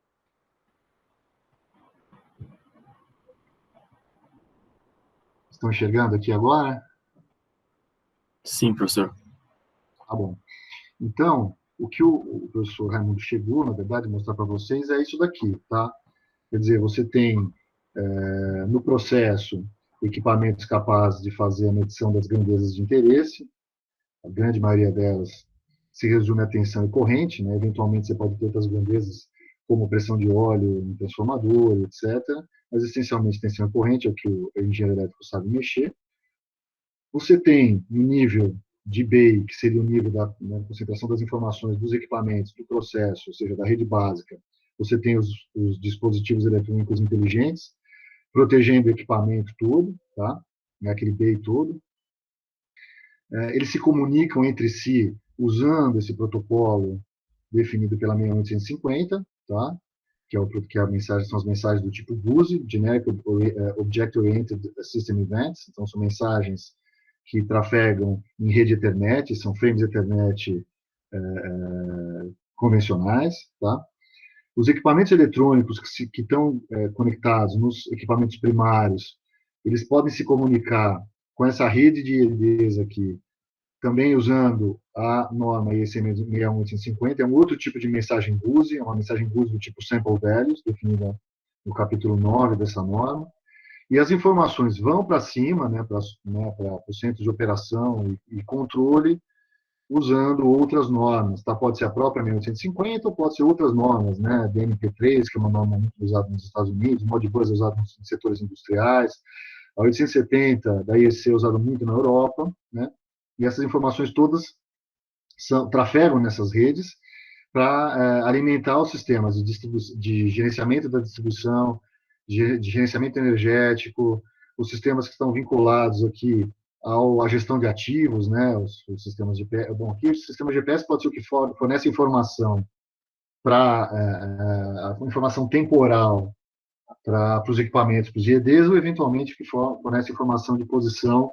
Estão enxergando aqui agora? Sim, professor. Tá bom. Então, o que o professor Raimundo chegou, na verdade, mostrar para vocês é isso daqui, tá? Quer dizer, você tem no processo equipamentos capazes de fazer a medição das grandezas de interesse, a grande maioria delas se resume a tensão e corrente, né? Eventualmente você pode ter outras grandezas, como pressão de óleo em transformador, etc., mas essencialmente tensão e corrente é o que o engenheiro elétrico sabe mexer. Você tem no nível de BEI, que seria o nível da concentração das informações dos equipamentos, do processo, ou seja, da rede básica, você tem os dispositivos eletrônicos inteligentes, protegendo o equipamento todo, tá? Aquele BEI todo. Eles se comunicam entre si usando esse protocolo definido pela 6850, tá? Que a mensagem, são as mensagens do tipo GOOSE, Generic Object Oriented System Events, então são mensagens que trafegam em rede Ethernet, são frames Ethernet convencionais, tá? Os equipamentos eletrônicos que estão conectados nos equipamentos primários, eles podem se comunicar com essa rede de EDs aqui, também usando a norma IEC 61850, é um outro tipo de mensagem GOOSE, é uma mensagem GOOSE do tipo Sample Values, definida no capítulo 9 dessa norma, e as informações vão para cima, né, para o centro de operação e controle, usando outras normas, tá? Pode ser a própria 1850 ou pode ser outras normas, né? DNP3, que é uma norma muito usada nos Estados Unidos, Modbus é usado nos setores industriais, a 870 da IEC é usada muito na Europa, né? E essas informações todas trafegam nessas redes para alimentar os sistemas de gerenciamento da distribuição, de gerenciamento energético, os sistemas que estão vinculados aqui à gestão de ativos, né, os sistemas de GPS. Bom, aqui o sistema de GPS pode ser o que fornece informação para informação temporal para os equipamentos, para os GEDs, ou eventualmente que fornece informação de posição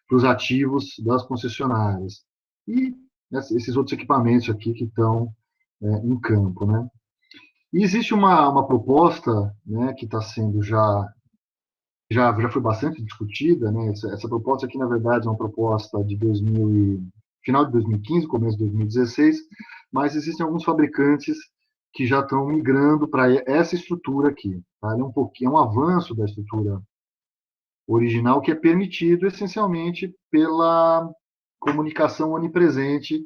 para os ativos das concessionárias. E esses outros equipamentos aqui que estão em campo, né? E existe uma proposta, né, que está sendo já foi bastante discutida, né? Essa proposta aqui, na verdade, é uma proposta de final de 2015, começo de 2016, mas existem alguns fabricantes que já estão migrando para essa estrutura aqui. Tá? É um avanço da estrutura original que é permitido essencialmente pela comunicação onipresente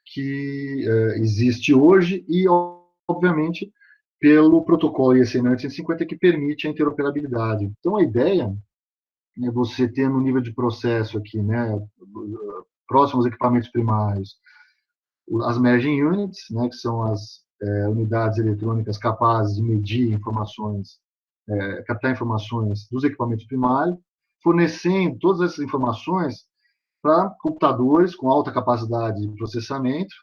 que existe hoje e, obviamente, pelo protocolo IEC 1850 que permite a interoperabilidade. Então, a ideia é você ter no nível de processo aqui, né, próximo aos equipamentos primários, as merging units, né, que são as unidades eletrônicas capazes de medir informações captar informações dos equipamentos primários, fornecendo todas essas informações para computadores com alta capacidade de processamento,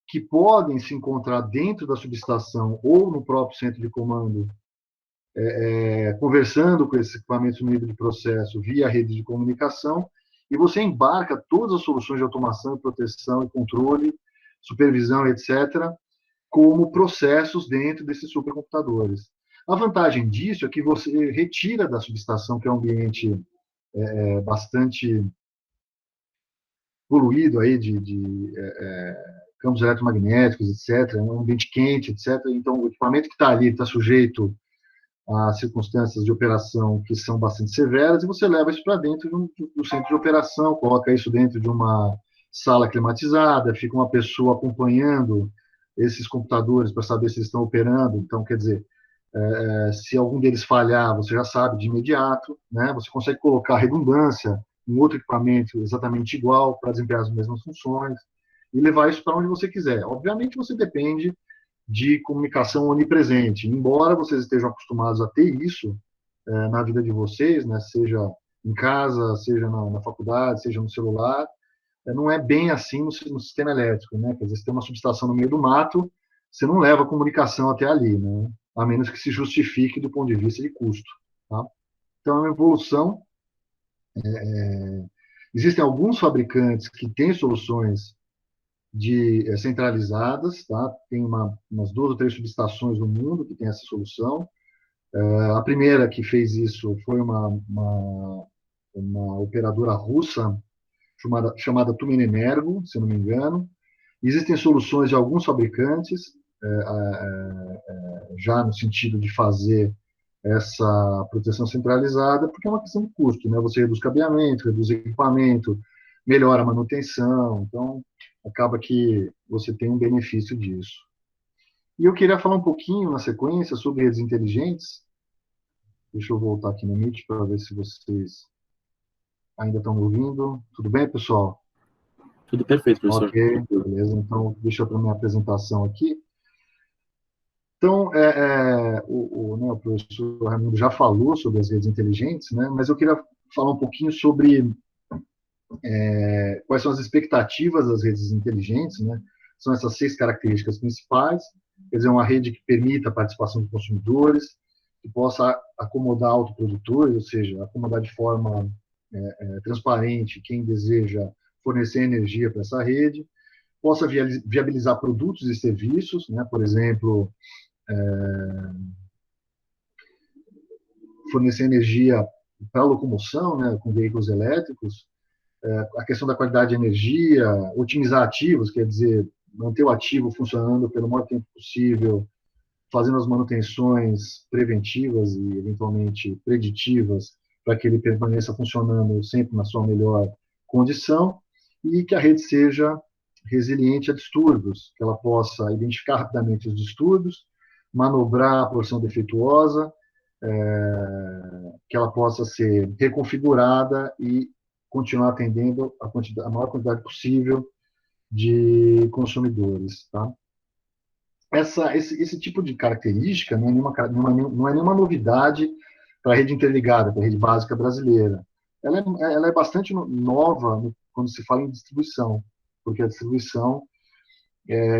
que podem se encontrar dentro da subestação ou no próprio centro de comando, conversando com esses equipamentos no nível de processo via rede de comunicação, e você embarca todas as soluções de automação e proteção e controle, supervisão, etc., como processos dentro desses supercomputadores. A vantagem disso é que você retira da subestação, que é um ambiente bastante poluído aí de campos eletromagnéticos, etc., é um ambiente quente, etc. Então, o equipamento que está ali está sujeito a circunstâncias de operação que são bastante severas, e você leva isso para dentro do centro de operação, coloca isso dentro de uma sala climatizada, fica uma pessoa acompanhando esses computadores para saber se eles estão operando. Então, quer dizer, se algum deles falhar, você já sabe de imediato, né? Você consegue colocar redundância em outro equipamento exatamente igual para desempenhar as mesmas funções e levar isso para onde você quiser. Obviamente, você depende de comunicação onipresente, embora vocês estejam acostumados a ter isso na vida de vocês, né? Seja em casa, seja na faculdade, seja no celular, não é bem assim no sistema elétrico, né? Quer dizer, você tem uma subestação no meio do mato, você não leva a comunicação até ali, né? A menos que se justifique do ponto de vista de custo. Tá? Então, é uma evolução. Existem alguns fabricantes que têm soluções centralizadas, tá? Tem umas 2 ou 3 subestações no mundo que tem essa solução. A primeira que fez isso foi uma operadora russa chamada Tumenenergo, se não me engano. Existem soluções de alguns fabricantes, já no sentido de fazer essa proteção centralizada, porque é uma questão de custo, né? Você reduz cabeamento, reduz equipamento, melhora a manutenção, então acaba que você tem um benefício disso. E eu queria falar um pouquinho na sequência sobre redes inteligentes. Deixa eu voltar aqui no Meet para ver se vocês ainda estão me ouvindo. Tudo bem, pessoal? Tudo perfeito, professor. Ok, beleza. Então, deixa eu para minha apresentação aqui. Então, o professor Raimundo já falou sobre as redes inteligentes, né? Mas eu queria falar um pouquinho sobre quais são as expectativas das redes inteligentes, né? São essas 6 características principais, quer dizer, uma rede que permita a participação de consumidores, que possa acomodar autoprodutores, ou seja, acomodar de forma transparente quem deseja fornecer energia para essa rede, possa viabilizar produtos e serviços, né? Por exemplo, fornecer energia para locomoção, né? Com veículos elétricos, a questão da qualidade de energia, otimizar ativos, quer dizer, manter o ativo funcionando pelo maior tempo possível, fazendo as manutenções preventivas e, eventualmente, preditivas, para que ele permaneça funcionando sempre na sua melhor condição, e que a rede seja resiliente a distúrbios, que ela possa identificar rapidamente os distúrbios, manobrar a porção defeituosa, que ela possa ser reconfigurada e continuar atendendo a maior quantidade possível de consumidores. Tá? Esse tipo de característica não é nenhuma novidade para a rede interligada, para a rede básica brasileira. Ela é bastante nova quando se fala em distribuição, porque a distribuição,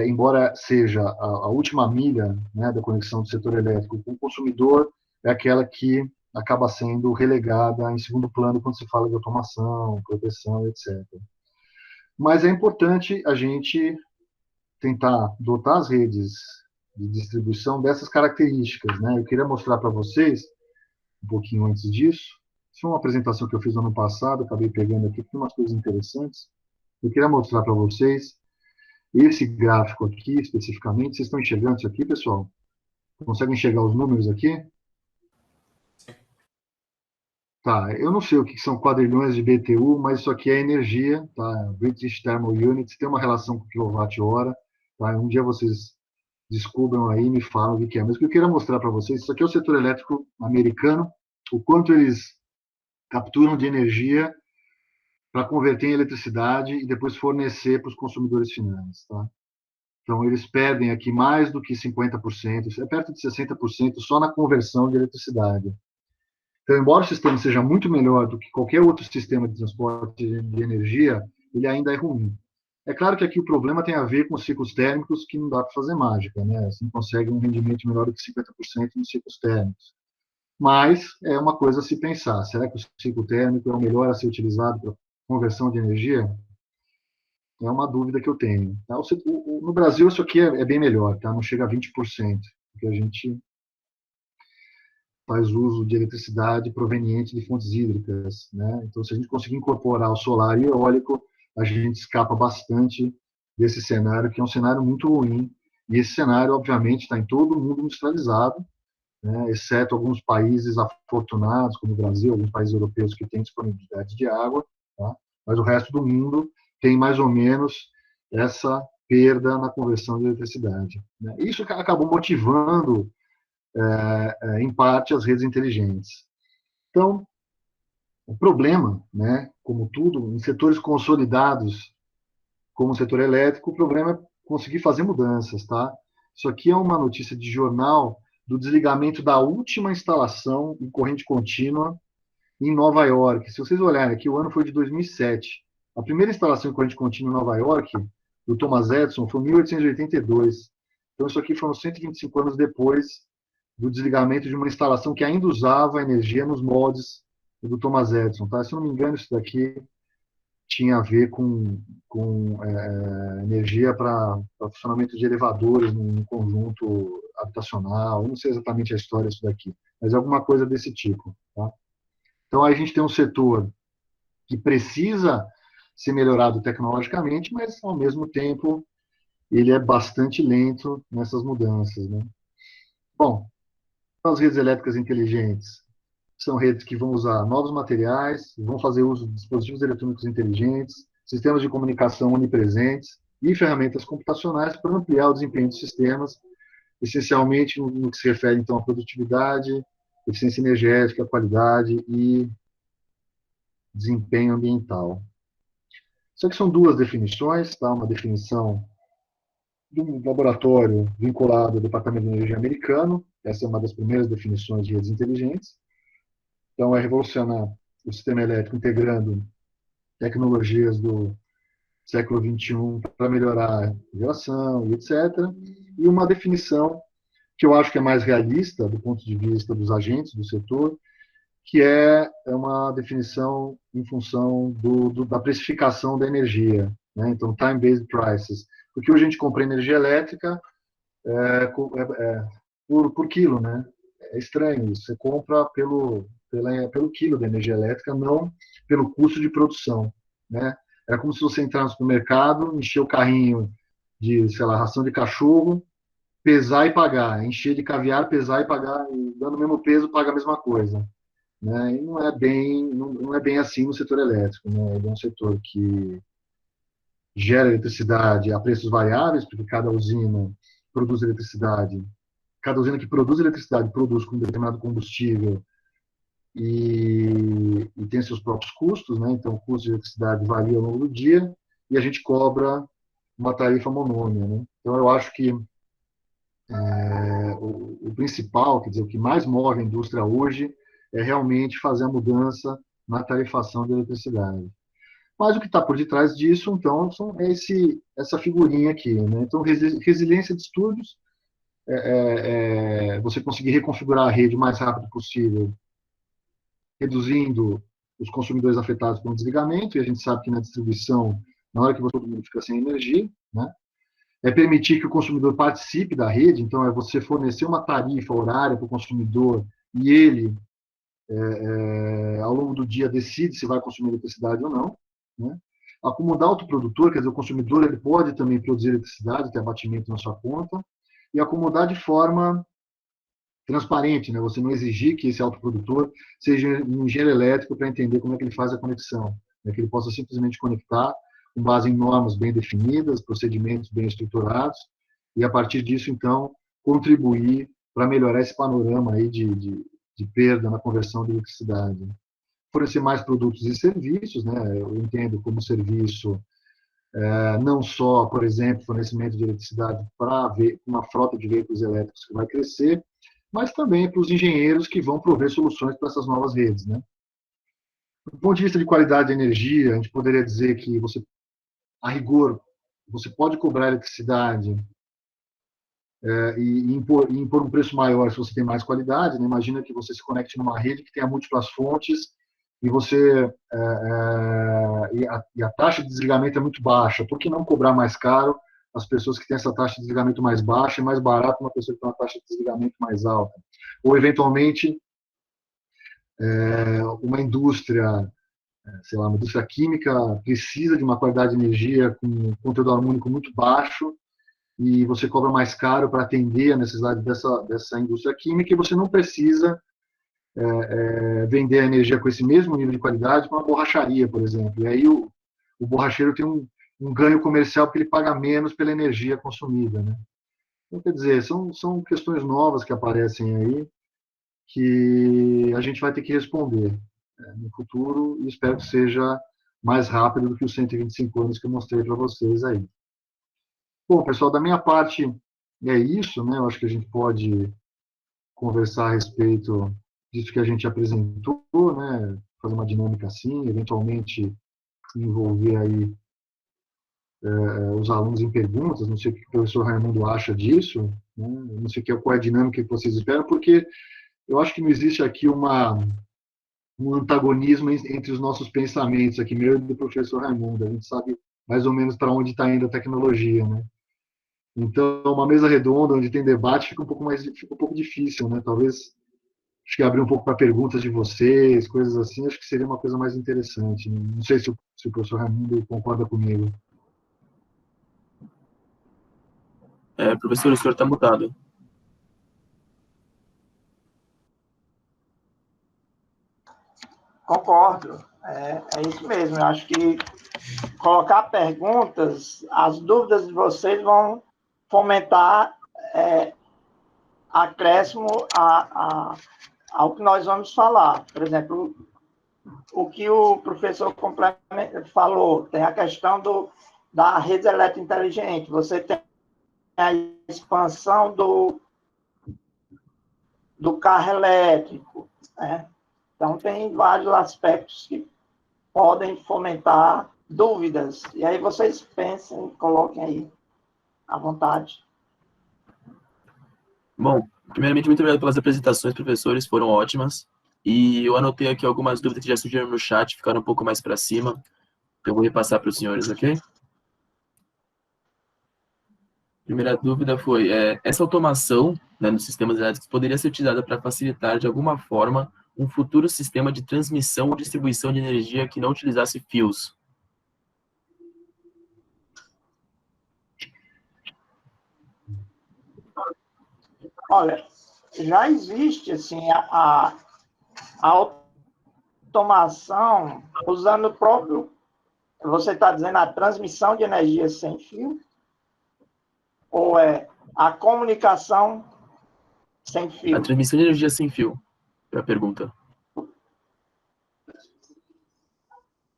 embora seja a última milha, né, da conexão do setor elétrico com o consumidor, é aquela que acaba sendo relegada em segundo plano quando se fala de automação, proteção, etc. Mas é importante a gente tentar dotar as redes de distribuição dessas características, né? Eu queria mostrar para vocês, um pouquinho antes disso, isso é uma apresentação que eu fiz no ano passado, acabei pegando aqui, tem umas coisas interessantes. Eu queria mostrar para vocês esse gráfico aqui, especificamente. Vocês estão enxergando isso aqui, pessoal? Conseguem enxergar os números aqui? Tá, eu não sei o que são quadrilhões de BTU, mas isso aqui é energia, tá? British Thermal Units, tem uma relação com quilowatt-hora, tá? Um dia vocês descubram aí e me falam o que é. Mas o que eu queria mostrar para vocês, isso aqui é o setor elétrico americano, o quanto eles capturam de energia para converter em eletricidade e depois fornecer para os consumidores finais, tá? Então, eles perdem aqui mais do que 50%, isso é perto de 60% só na conversão de eletricidade. Então, embora o sistema seja muito melhor do que qualquer outro sistema de transporte de energia, ele ainda é ruim. É claro que aqui o problema tem a ver com os ciclos térmicos, que não dá para fazer mágica, né? Você não consegue um rendimento melhor do que 50% nos ciclos térmicos. Mas é uma coisa a se pensar. Será que o ciclo térmico é o melhor a ser utilizado para conversão de energia? É uma dúvida que eu tenho. No Brasil, isso aqui é bem melhor, tá? Não chega a 20%, porque a gente faz uso de eletricidade proveniente de fontes hídricas, né? Então, se a gente conseguir incorporar o solar e o eólico, a gente escapa bastante desse cenário, que é um cenário muito ruim. E esse cenário, obviamente, está em todo o mundo industrializado, né? Exceto alguns países afortunados, como o Brasil, alguns países europeus que têm disponibilidade de água, tá? Mas o resto do mundo tem mais ou menos essa perda na conversão de eletricidade, né? Isso acabou motivando em parte, as redes inteligentes. Então, o problema, né, como tudo, em setores consolidados, como o setor elétrico, o problema é conseguir fazer mudanças, tá? Isso aqui é uma notícia de jornal do desligamento da última instalação em corrente contínua em Nova York. Se vocês olharem aqui, o ano foi de 2007. A primeira instalação em corrente contínua em Nova York, do Thomas Edison, foi em 1882. Então, isso aqui foram 125 anos depois do desligamento de uma instalação que ainda usava energia nos moldes do Thomas Edison. Tá? Se eu não me engano, isso daqui tinha a ver com energia para funcionamento de elevadores num conjunto habitacional. Eu não sei exatamente a história disso daqui, mas é alguma coisa desse tipo. Tá? Então, aí a gente tem um setor que precisa ser melhorado tecnologicamente, mas, ao mesmo tempo, ele é bastante lento nessas mudanças. Né? Bom, as redes elétricas inteligentes são redes que vão usar novos materiais, vão fazer uso de dispositivos eletrônicos inteligentes, sistemas de comunicação onipresentes e ferramentas computacionais para ampliar o desempenho dos sistemas, essencialmente no que se refere, então, à produtividade, eficiência energética, qualidade e desempenho ambiental. Isso aqui são duas definições, tá? Uma definição de um laboratório vinculado ao Departamento de Energia americano. Essa é uma das primeiras definições de redes inteligentes. Então, é revolucionar o sistema elétrico integrando tecnologias do século XXI para melhorar a geração e etc. E uma definição que eu acho que é mais realista do ponto de vista dos agentes do setor, que é uma definição em função da precificação da energia, né? Então, time-based prices. Porque hoje a gente compra energia elétrica por quilo, né? É estranho isso. Você compra pelo quilo da energia elétrica, não pelo custo de produção, né? É como se você entrar no supermercado, encher o carrinho de, sei lá, ração de cachorro, pesar e pagar, encher de caviar, pesar e pagar, e dando o mesmo peso, paga a mesma coisa, né? E não é bem assim no setor elétrico, né? Ele é um setor que gera eletricidade a preços variáveis, porque cada usina produz eletricidade, cada usina que produz eletricidade produz com determinado combustível e tem seus próprios custos, né? Então o custo de eletricidade varia ao longo do dia e a gente cobra uma tarifa monômia, né? Então eu acho que o principal, quer dizer, o que mais move a indústria hoje é realmente fazer a mudança na tarifação de eletricidade. Mas o que está por detrás disso, então, é essa figurinha aqui, né? Então, resiliência de distúrbios, você conseguir reconfigurar a rede o mais rápido possível, reduzindo os consumidores afetados pelo desligamento, e a gente sabe que na distribuição, na hora que todo mundo fica sem energia, né? É permitir que o consumidor participe da rede, então é você fornecer uma tarifa horária para o consumidor e ele, ao longo do dia, decide se vai consumir eletricidade ou não, né? Acomodar autoprodutor, quer dizer, o consumidor ele pode também produzir eletricidade, ter abatimento na sua conta, e acomodar de forma transparente, né? Você não exigir que esse autoprodutor seja um engenheiro elétrico para entender como é que ele faz a conexão, né? Que ele possa simplesmente conectar com base em normas bem definidas, procedimentos bem estruturados, e a partir disso, então, contribuir para melhorar esse panorama aí de perda na conversão de eletricidade. Fornecer mais produtos e serviços, né? Eu entendo como serviço não só, por exemplo, fornecimento de eletricidade para uma frota de veículos elétricos que vai crescer, mas também para os engenheiros que vão prover soluções para essas novas redes, né? Do ponto de vista de qualidade de energia, a gente poderia dizer que a rigor, você pode cobrar eletricidade e impor um preço maior se você tem mais qualidade, né? Imagina que você se conecte numa rede que tenha múltiplas fontes e e a taxa de desligamento é muito baixa. Por que não cobrar mais caro as pessoas que têm essa taxa de desligamento mais baixa e mais barato uma pessoa que tem uma taxa de desligamento mais alta? Ou, eventualmente, uma indústria, sei lá, uma indústria química precisa de uma qualidade de energia com conteúdo harmônico muito baixo e você cobra mais caro para atender a necessidade dessa indústria química e você não precisa vender a energia com esse mesmo nível de qualidade para uma borracharia, por exemplo. E aí o borracheiro tem um ganho comercial porque ele paga menos pela energia consumida, né? Então, quer dizer, são questões novas que aparecem aí que a gente vai ter que responder no futuro e espero que seja mais rápido do que os 125 anos que eu mostrei para vocês aí. Bom, pessoal, da minha parte é isso, né? Eu acho que a gente pode conversar a respeito disso que a gente apresentou, né? Fazer uma dinâmica assim, eventualmente envolver aí os alunos em perguntas, não sei o que o professor Raimundo acha disso, né? Não sei qual é a dinâmica que vocês esperam, porque eu acho que não existe aqui um antagonismo entre os nossos pensamentos aqui, meu e do professor Raimundo, a gente sabe mais ou menos para onde está indo a tecnologia, né? Então, uma mesa redonda onde tem debate fica um pouco difícil, né? Talvez acho que abrir um pouco para perguntas de vocês, coisas assim, acho que seria uma coisa mais interessante. Né? Não sei se o professor Raimundo concorda comigo. Professor, o senhor está mutado. Concordo, é isso mesmo. Eu acho que colocar perguntas, as dúvidas de vocês vão fomentar acréscimo ao que nós vamos falar. Por exemplo, o que o professor falou, tem a questão da rede elétrica inteligente, você tem a expansão do carro elétrico, né? Então, tem vários aspectos que podem fomentar dúvidas. E aí vocês pensem, coloquem aí à vontade. Bom, primeiramente, muito obrigado pelas apresentações, professores, foram ótimas. E eu anotei aqui algumas dúvidas que já surgiram no chat, ficaram um pouco mais para cima. Então, eu vou repassar para os senhores, ok? Primeira dúvida foi, essa automação, né, nos sistemas elétricos poderia ser utilizada para facilitar, de alguma forma, um futuro sistema de transmissão ou distribuição de energia que não utilizasse fios? Olha, já existe assim, a automação usando o próprio... Você está dizendo a transmissão de energia sem fio? Ou a comunicação sem fio? A transmissão de energia sem fio, é a pergunta.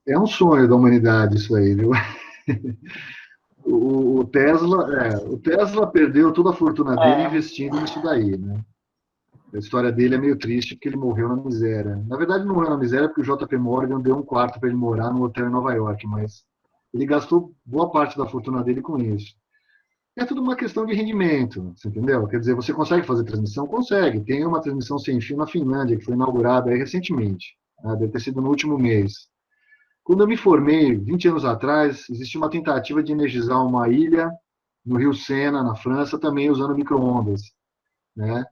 É um sonho da humanidade isso aí, viu? O Tesla perdeu toda a fortuna dele investindo nisso daí, né? A história dele é meio triste porque ele morreu na miséria. Na verdade, não morreu na miséria porque o JP Morgan deu um quarto para ele morar num hotel em Nova York, mas ele gastou boa parte da fortuna dele com isso. É tudo uma questão de rendimento, você entendeu? Quer dizer, você consegue fazer transmissão? Consegue. Tem uma transmissão sem fio na Finlândia, que foi inaugurada aí recentemente, né? Deve ter sido no último mês. Quando eu me formei, 20 anos atrás, existia uma tentativa de energizar uma ilha no Rio Sena, na França, também usando micro-ondas, né?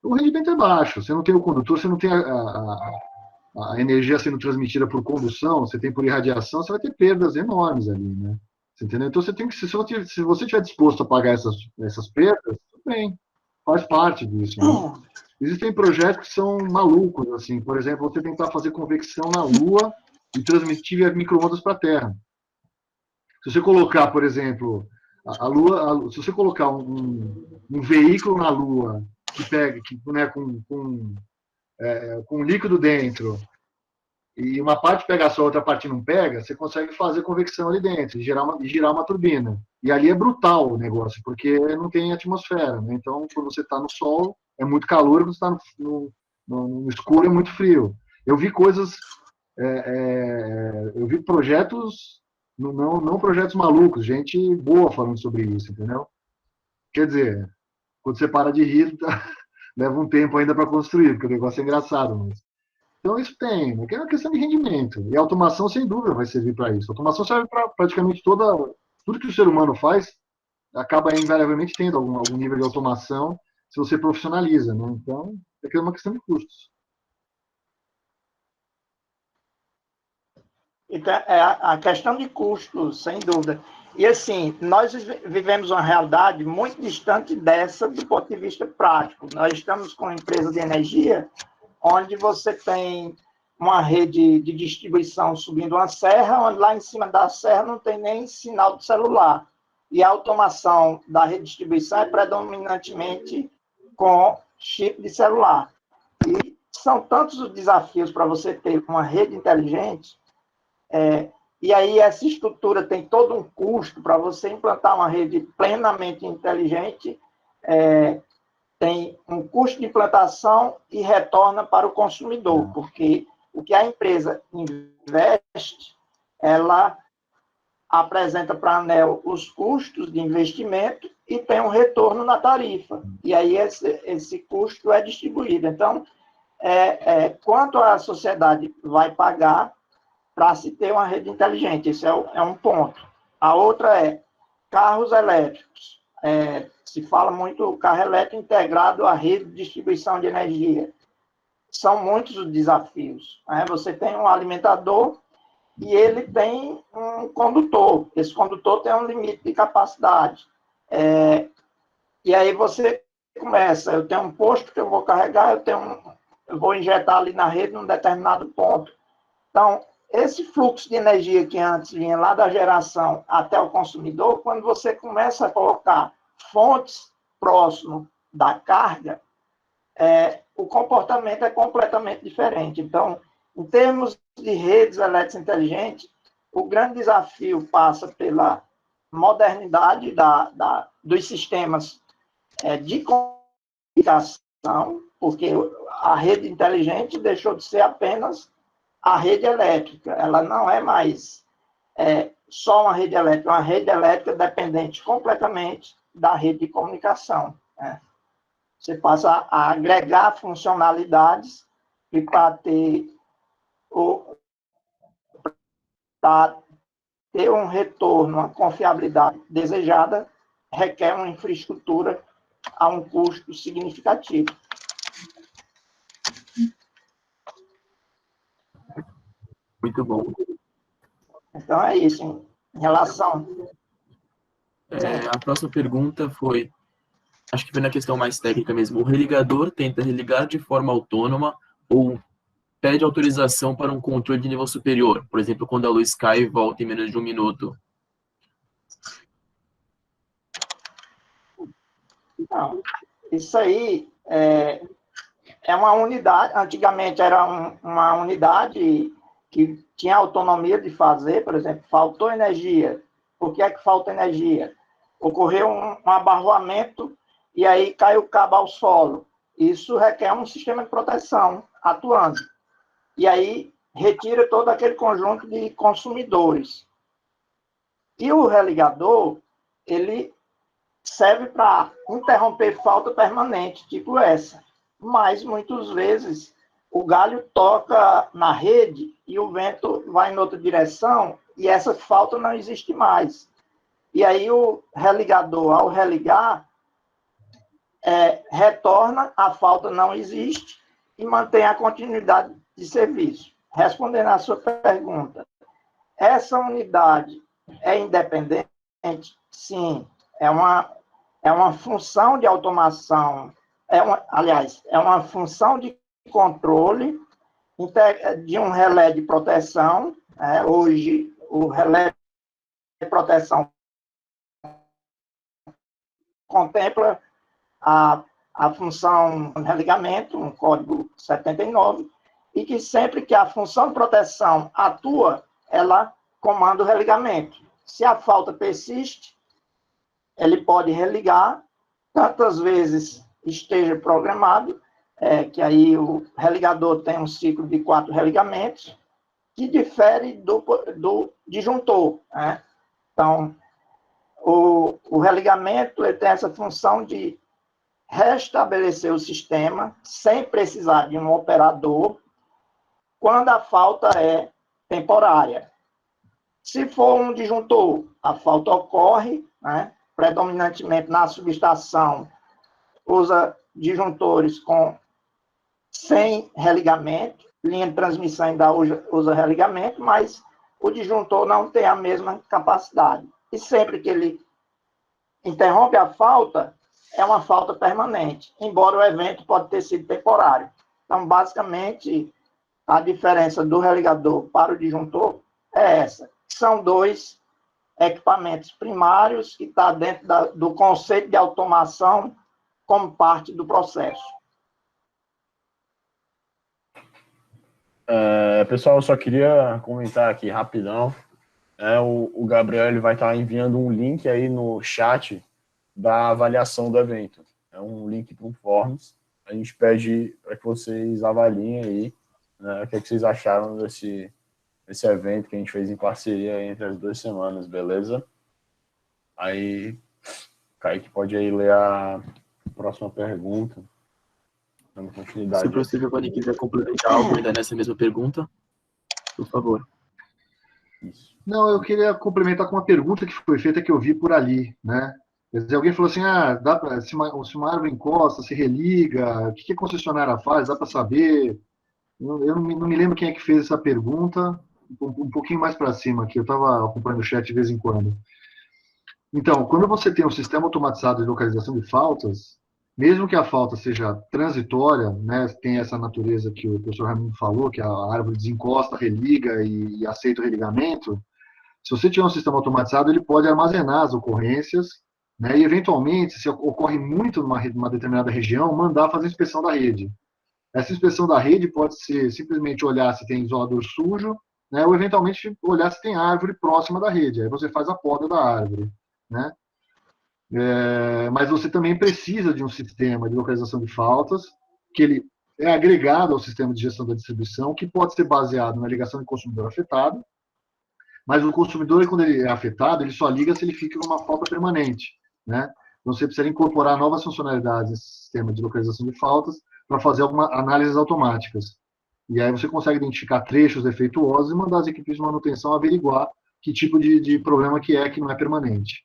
O rendimento é baixo, você não tem o condutor, você não tem a energia sendo transmitida por condução, você tem por irradiação, você vai ter perdas enormes ali, né? Você entendeu? Então você tem que, se você estiver disposto a pagar essas perdas, tudo bem, faz parte disso, né? Existem projetos que são malucos, assim, por exemplo, você tentar fazer convecção na Lua e transmitir micro-ondas para a Terra. Se você colocar, por exemplo, a Lua, se você colocar um veículo na Lua que pega, né, com líquido dentro, e uma parte pega só, outra parte não pega, você consegue fazer convecção ali dentro, e girar uma turbina. E ali é brutal o negócio, porque não tem atmosfera, né? Então, quando você está no sol, é muito calor, quando você está no escuro, é muito frio. Eu vi coisas, eu vi projetos, não projetos malucos, gente boa falando sobre isso, entendeu? Quer dizer, quando você para de rir, leva um tempo ainda para construir, porque o negócio é engraçado, mas então, isso tem, é uma questão de rendimento. E a automação, sem dúvida, vai servir para isso. A automação serve para praticamente tudo que o ser humano faz, acaba invariavelmente tendo algum nível de automação se você profissionaliza, né? Então, é uma questão de custos. Então, é a questão de custos, sem dúvida. E, assim, nós vivemos uma realidade muito distante dessa do ponto de vista prático. Nós estamos com uma empresa de energia onde você tem uma rede de distribuição subindo uma serra, onde lá em cima da serra não tem nem sinal de celular. E a automação da rede de distribuição é predominantemente com chip de celular. E são tantos os desafios para você ter uma rede inteligente, e aí essa estrutura tem todo um custo para você implantar uma rede plenamente inteligente, tem um custo de implantação e retorna para o consumidor, porque o que a empresa investe, ela apresenta para a ANEEL os custos de investimento e tem um retorno na tarifa. E aí esse custo é distribuído. Então, quanto a sociedade vai pagar para se ter uma rede inteligente? Esse é um ponto. A outra é carros elétricos. Se fala muito carro elétrico integrado à rede de distribuição de energia. São muitos os desafios. Você tem um alimentador e ele tem um condutor. Esse condutor tem um limite de capacidade. E aí você começa, eu tenho um posto que eu vou carregar, eu vou injetar ali na rede num determinado ponto. Então, esse fluxo de energia que antes vinha lá da geração até o consumidor, quando você começa a colocar fontes próximo da carga, o comportamento é completamente diferente. Então, em termos de redes elétricas inteligentes, o grande desafio passa pela modernidade dos sistemas de comunicação, porque a rede inteligente deixou de ser apenas a rede elétrica. Ela não é mais só uma rede elétrica, é uma rede elétrica dependente completamente da rede de comunicação. Você passa a agregar funcionalidades e para ter um retorno, uma confiabilidade desejada, requer uma infraestrutura a um custo significativo. Muito bom. Então, é isso. Em relação... A próxima pergunta foi, acho que foi na questão mais técnica mesmo. O religador tenta religar de forma autônoma ou pede autorização para um controle de nível superior? Por exemplo, quando a luz cai e volta em menos de 1 minuto. Não, isso aí é uma unidade, antigamente era uma unidade que tinha autonomia de fazer, por exemplo, faltou energia. Por que é que falta energia? Ocorreu um abarroamento e aí caiu o cabo ao solo. Isso requer um sistema de proteção atuando. E aí retira todo aquele conjunto de consumidores. E o religador, ele serve para interromper falta permanente, tipo essa. Mas, muitas vezes, o galho toca na rede e o vento vai em outra direção e essa falta não existe mais. E aí o religador, ao religar, retorna, a falta não existe e mantém a continuidade de serviço. Respondendo à sua pergunta, essa unidade é independente? Sim, é uma função de automação, é uma função de controle de um relé de proteção. Hoje, o relé de proteção contempla a função de religamento, um código 79, e que sempre que a função de proteção atua, ela comanda o religamento. Se a falta persiste, ele pode religar tantas vezes esteja programado, que aí o religador tem um ciclo de 4 religamentos, que difere do disjuntor, né? Então, o religamento ele tem essa função de restabelecer o sistema sem precisar de um operador quando a falta é temporária. Se for um disjuntor, a falta ocorre, né? Predominantemente na subestação, usa disjuntores sem religamento, linha de transmissão ainda usa religamento, mas o disjuntor não tem a mesma capacidade. E sempre que ele interrompe a falta, é uma falta permanente, embora o evento pode ter sido temporário. Então, basicamente, a diferença do religador para o disjuntor é essa. São 2 equipamentos primários que está dentro do conceito de automação como parte do processo. Pessoal, eu só queria comentar aqui rapidão. O Gabriel ele vai estar enviando um link aí no chat da avaliação do evento. É um link para o Forms. A gente pede para que vocês avaliem aí, né, o que vocês acharam desse evento que a gente fez em parceria entre as 2 semanas, beleza? Aí, Kaique pode aí ler a próxima pergunta. Dando continuidade. Se o professor Giovanni quiser complementar algo ainda nessa mesma pergunta, por favor. Isso. Não, eu queria complementar com uma pergunta que foi feita que eu vi por ali, né? Quer dizer, alguém falou assim, dá pra, se uma árvore encosta, se religa, o que a concessionária faz, dá para saber? Eu não me lembro quem é que fez essa pergunta, um pouquinho mais para cima aqui, eu estava acompanhando o chat de vez em quando. Então, quando você tem um sistema automatizado de localização de faltas, mesmo que a falta seja transitória, né, tem essa natureza que o professor Raimundo falou, que a árvore desencosta, religa e aceita o religamento, se você tiver um sistema automatizado, ele pode armazenar as ocorrências, né, e, eventualmente, se ocorre muito numa determinada região, mandar fazer a inspeção da rede. Essa inspeção da rede pode ser simplesmente olhar se tem isolador sujo, né, ou, eventualmente, olhar se tem árvore próxima da rede. Aí você faz a poda da árvore, né? Mas você também precisa de um sistema de localização de faltas, que ele é agregado ao sistema de gestão da distribuição, que pode ser baseado na ligação de consumidor afetado, mas o consumidor, quando ele é afetado, ele só liga se ele fica numa falta permanente, né? Então, você precisa incorporar novas funcionalidades nesse sistema de localização de faltas para fazer algumas análises automáticas. E aí você consegue identificar trechos defeituosos e mandar as equipes de manutenção averiguar que tipo de problema que não é permanente.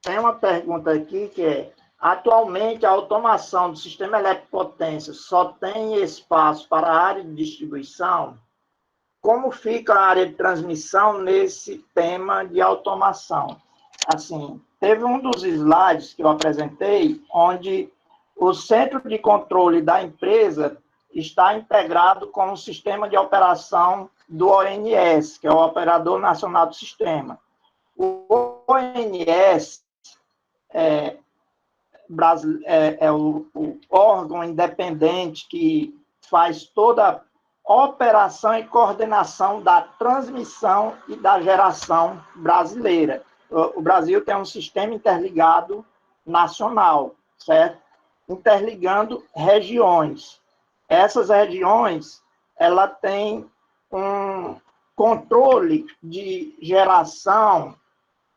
Tem uma pergunta aqui que é: atualmente a automação do sistema elétrico potência só tem espaço para a área de distribuição? Como fica a área de transmissão nesse tema de automação? Assim, teve um dos slides que eu apresentei, onde o centro de controle da empresa está integrado com o sistema de operação do ONS, que é o Operador Nacional do Sistema. O ONS é o órgão independente que faz toda a operação e coordenação da transmissão e da geração brasileira. O Brasil tem um sistema interligado nacional, certo? Interligando regiões. Essas regiões, ela tem um controle de geração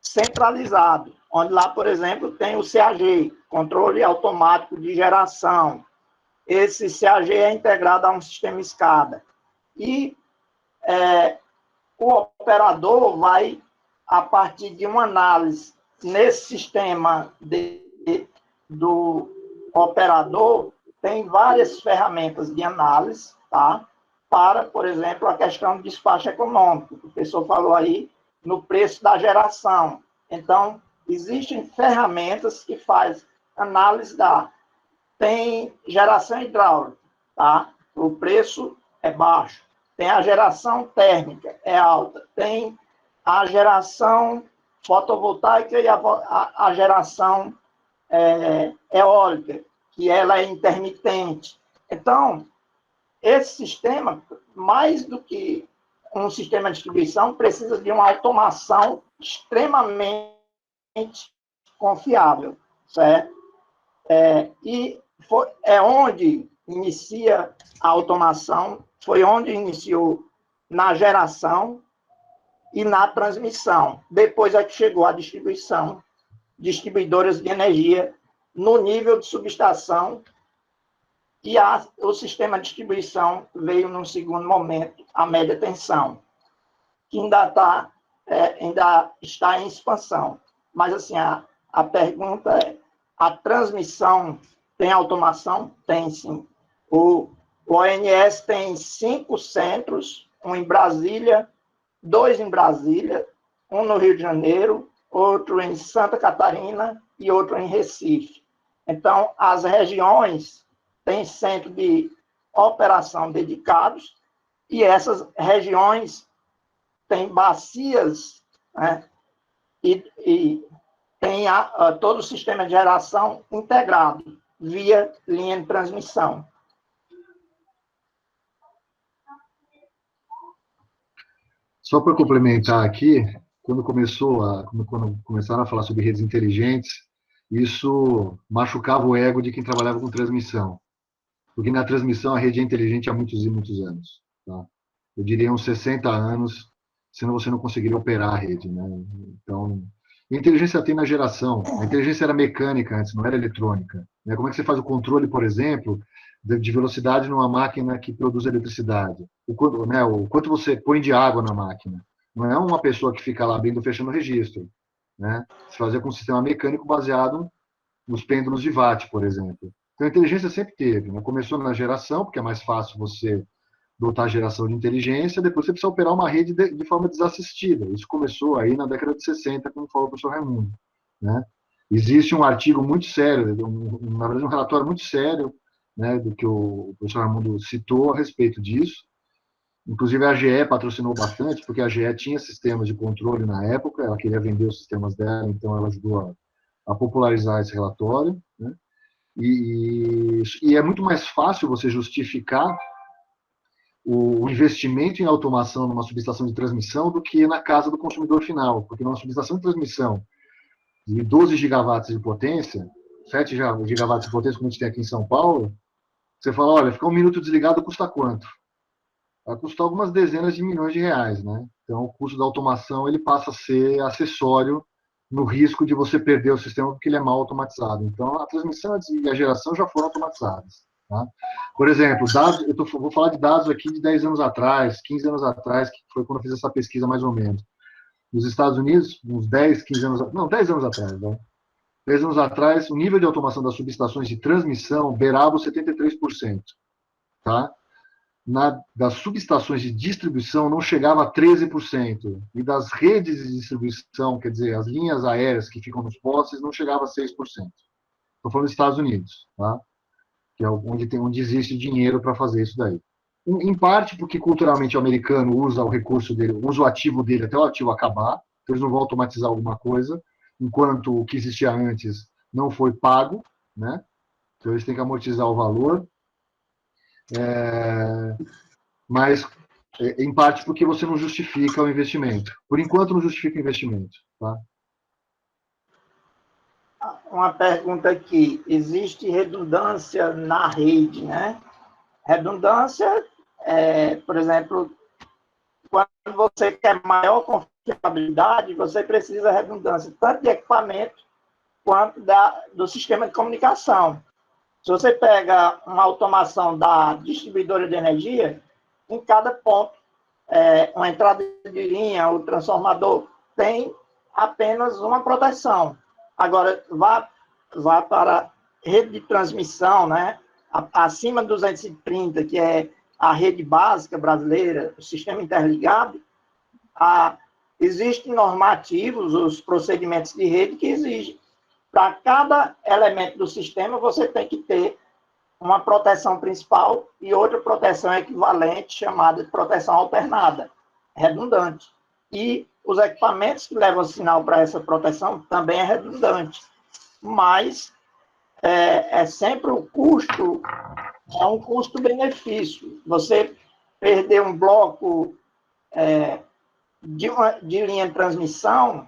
centralizado, onde lá, por exemplo, tem o CAG, Controle Automático de Geração. Esse CAG é integrado a um sistema SCADA. E o operador vai, a partir de uma análise nesse sistema do operador, tem várias ferramentas de análise, tá? Para, por exemplo, a questão do despacho econômico. O professor falou aí no preço da geração. Então, existem ferramentas que fazem análise tem geração hidráulica, tá? O preço é baixo. Tem a geração térmica, é alta. Tem a geração fotovoltaica e a geração eólica, que ela é intermitente. Então, esse sistema, mais do que um sistema de distribuição, precisa de uma automação extremamente confiável, certo? É onde inicia a automação, foi onde iniciou na geração e na transmissão. Depois é que chegou a distribuição, distribuidoras de energia no nível de subestação, e o sistema de distribuição veio num segundo momento, a média tensão, que ainda está em expansão. Mas, assim, a pergunta é, a transmissão tem automação? Tem, sim. O ONS tem 5 centros, um em Brasília, 2 em Brasília, um no Rio de Janeiro, outro em Santa Catarina e outro em Recife. Então, as regiões têm centro de operação dedicados e essas regiões têm bacias, né, e tem todo o sistema de geração integrado via linha de transmissão. Só para complementar aqui, quando começaram a falar sobre redes inteligentes, isso machucava o ego de quem trabalhava com transmissão. Porque na transmissão a rede é inteligente há muitos e muitos anos. Tá? Eu diria uns 60 anos, senão você não conseguiria operar a rede. Né? Então, a inteligência tem na geração. A inteligência era mecânica antes, não era eletrônica. Né? Como é que você faz o controle, por exemplo, de velocidade numa máquina que produz eletricidade? O quanto você põe de água na máquina? Não é uma pessoa que fica lá abrindo e fechando o registro. Né? Se fazia com um sistema mecânico baseado nos pêndulos de Watt, por exemplo. Então, a inteligência sempre teve. Né? Começou na geração, porque é mais fácil você dotar a geração de inteligência, depois você precisa operar uma rede de forma desassistida. Isso começou aí na década de 60, como falou o professor Raimundo. Né? Existe um artigo muito sério, na verdade um relatório muito sério, né, do que o professor Raimundo citou a respeito disso. Inclusive a GE patrocinou bastante, porque a GE tinha sistemas de controle na época, ela queria vender os sistemas dela, então ela ajudou a popularizar esse relatório. Né? E é muito mais fácil você justificar o investimento em automação numa subestação de transmissão do que na casa do consumidor final, porque numa subestação de transmissão de 12 gigawatts de potência, 7 gigawatts de potência, como a gente tem aqui em São Paulo, você fala, olha, ficar 1 minuto desligado custa quanto? Vai custar algumas dezenas de milhões de reais, né? Então, o custo da automação ele passa a ser acessório no risco de você perder o sistema porque ele é mal automatizado. Então, a transmissão e a geração já foram automatizadas. Tá? Por exemplo, vou falar de dados aqui de 10 anos atrás, 15 anos atrás, que foi quando eu fiz essa pesquisa mais ou menos. Nos Estados Unidos, uns 10, 15 anos, não, 10 anos atrás, né? 10 anos atrás, o nível de automação das subestações de transmissão beirava os 73%. Tá? Das subestações de distribuição não chegava a 13%. E das redes de distribuição, quer dizer, as linhas aéreas que ficam nos postes, não chegava a 6%. Estou falando dos Estados Unidos, tá? Que é onde existe dinheiro para fazer isso daí. Em parte porque culturalmente o americano usa o recurso dele, usa o ativo dele até o ativo acabar, então eles não vão automatizar alguma coisa, enquanto o que existia antes não foi pago, né? Então eles têm que amortizar o valor. Mas em parte porque você não justifica o investimento. Por enquanto não justifica o investimento. Tá? Uma pergunta aqui, existe redundância na rede, né? Redundância, por exemplo, quando você quer maior confiabilidade, você precisa de redundância, tanto de equipamento quanto do sistema de comunicação. Se você pega uma automação da distribuidora de energia, em cada ponto, uma entrada de linha, o transformador, tem apenas uma proteção. Agora, vá para a rede de transmissão, né? Acima de 230, que é a rede básica brasileira, o sistema interligado, existem normativos, os procedimentos de rede que exigem. Para cada elemento do sistema, você tem que ter uma proteção principal e outra proteção equivalente, chamada de proteção alternada, redundante. E os equipamentos que levam o sinal para essa proteção também é redundante. Mas é sempre o custo, é um custo-benefício. Você perder um bloco de linha de transmissão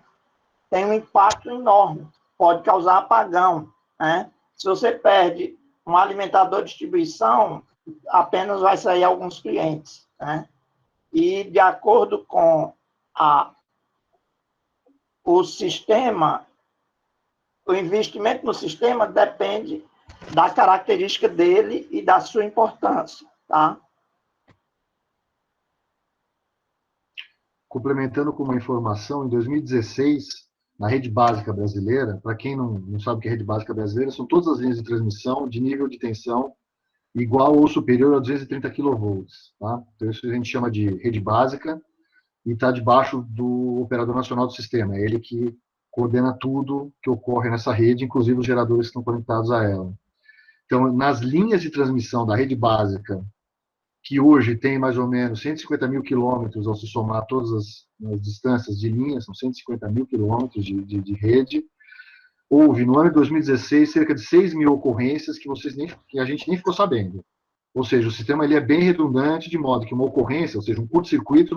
tem um impacto enorme, pode causar apagão, né? Se você perde um alimentador de distribuição, apenas vai sair alguns clientes, né? E de acordo com o sistema, o investimento no sistema depende da característica dele e da sua importância, tá? Complementando com uma informação, em 2016, na rede básica brasileira, para quem não sabe o que é rede básica brasileira, são todas as linhas de transmissão de nível de tensão igual ou superior a 230 kV. Tá? Então, isso a gente chama de rede básica e está debaixo do operador nacional do sistema. É ele que coordena tudo que ocorre nessa rede, inclusive os geradores que estão conectados a ela. Então, nas linhas de transmissão da rede básica, que hoje tem mais ou menos 150 mil quilômetros, ao se somar todas as distâncias de linha, são 150 mil quilômetros de rede, houve, no ano de 2016, cerca de 6 mil ocorrências que a gente nem ficou sabendo. Ou seja, o sistema ele é bem redundante, de modo que uma ocorrência, ou seja, um curto-circuito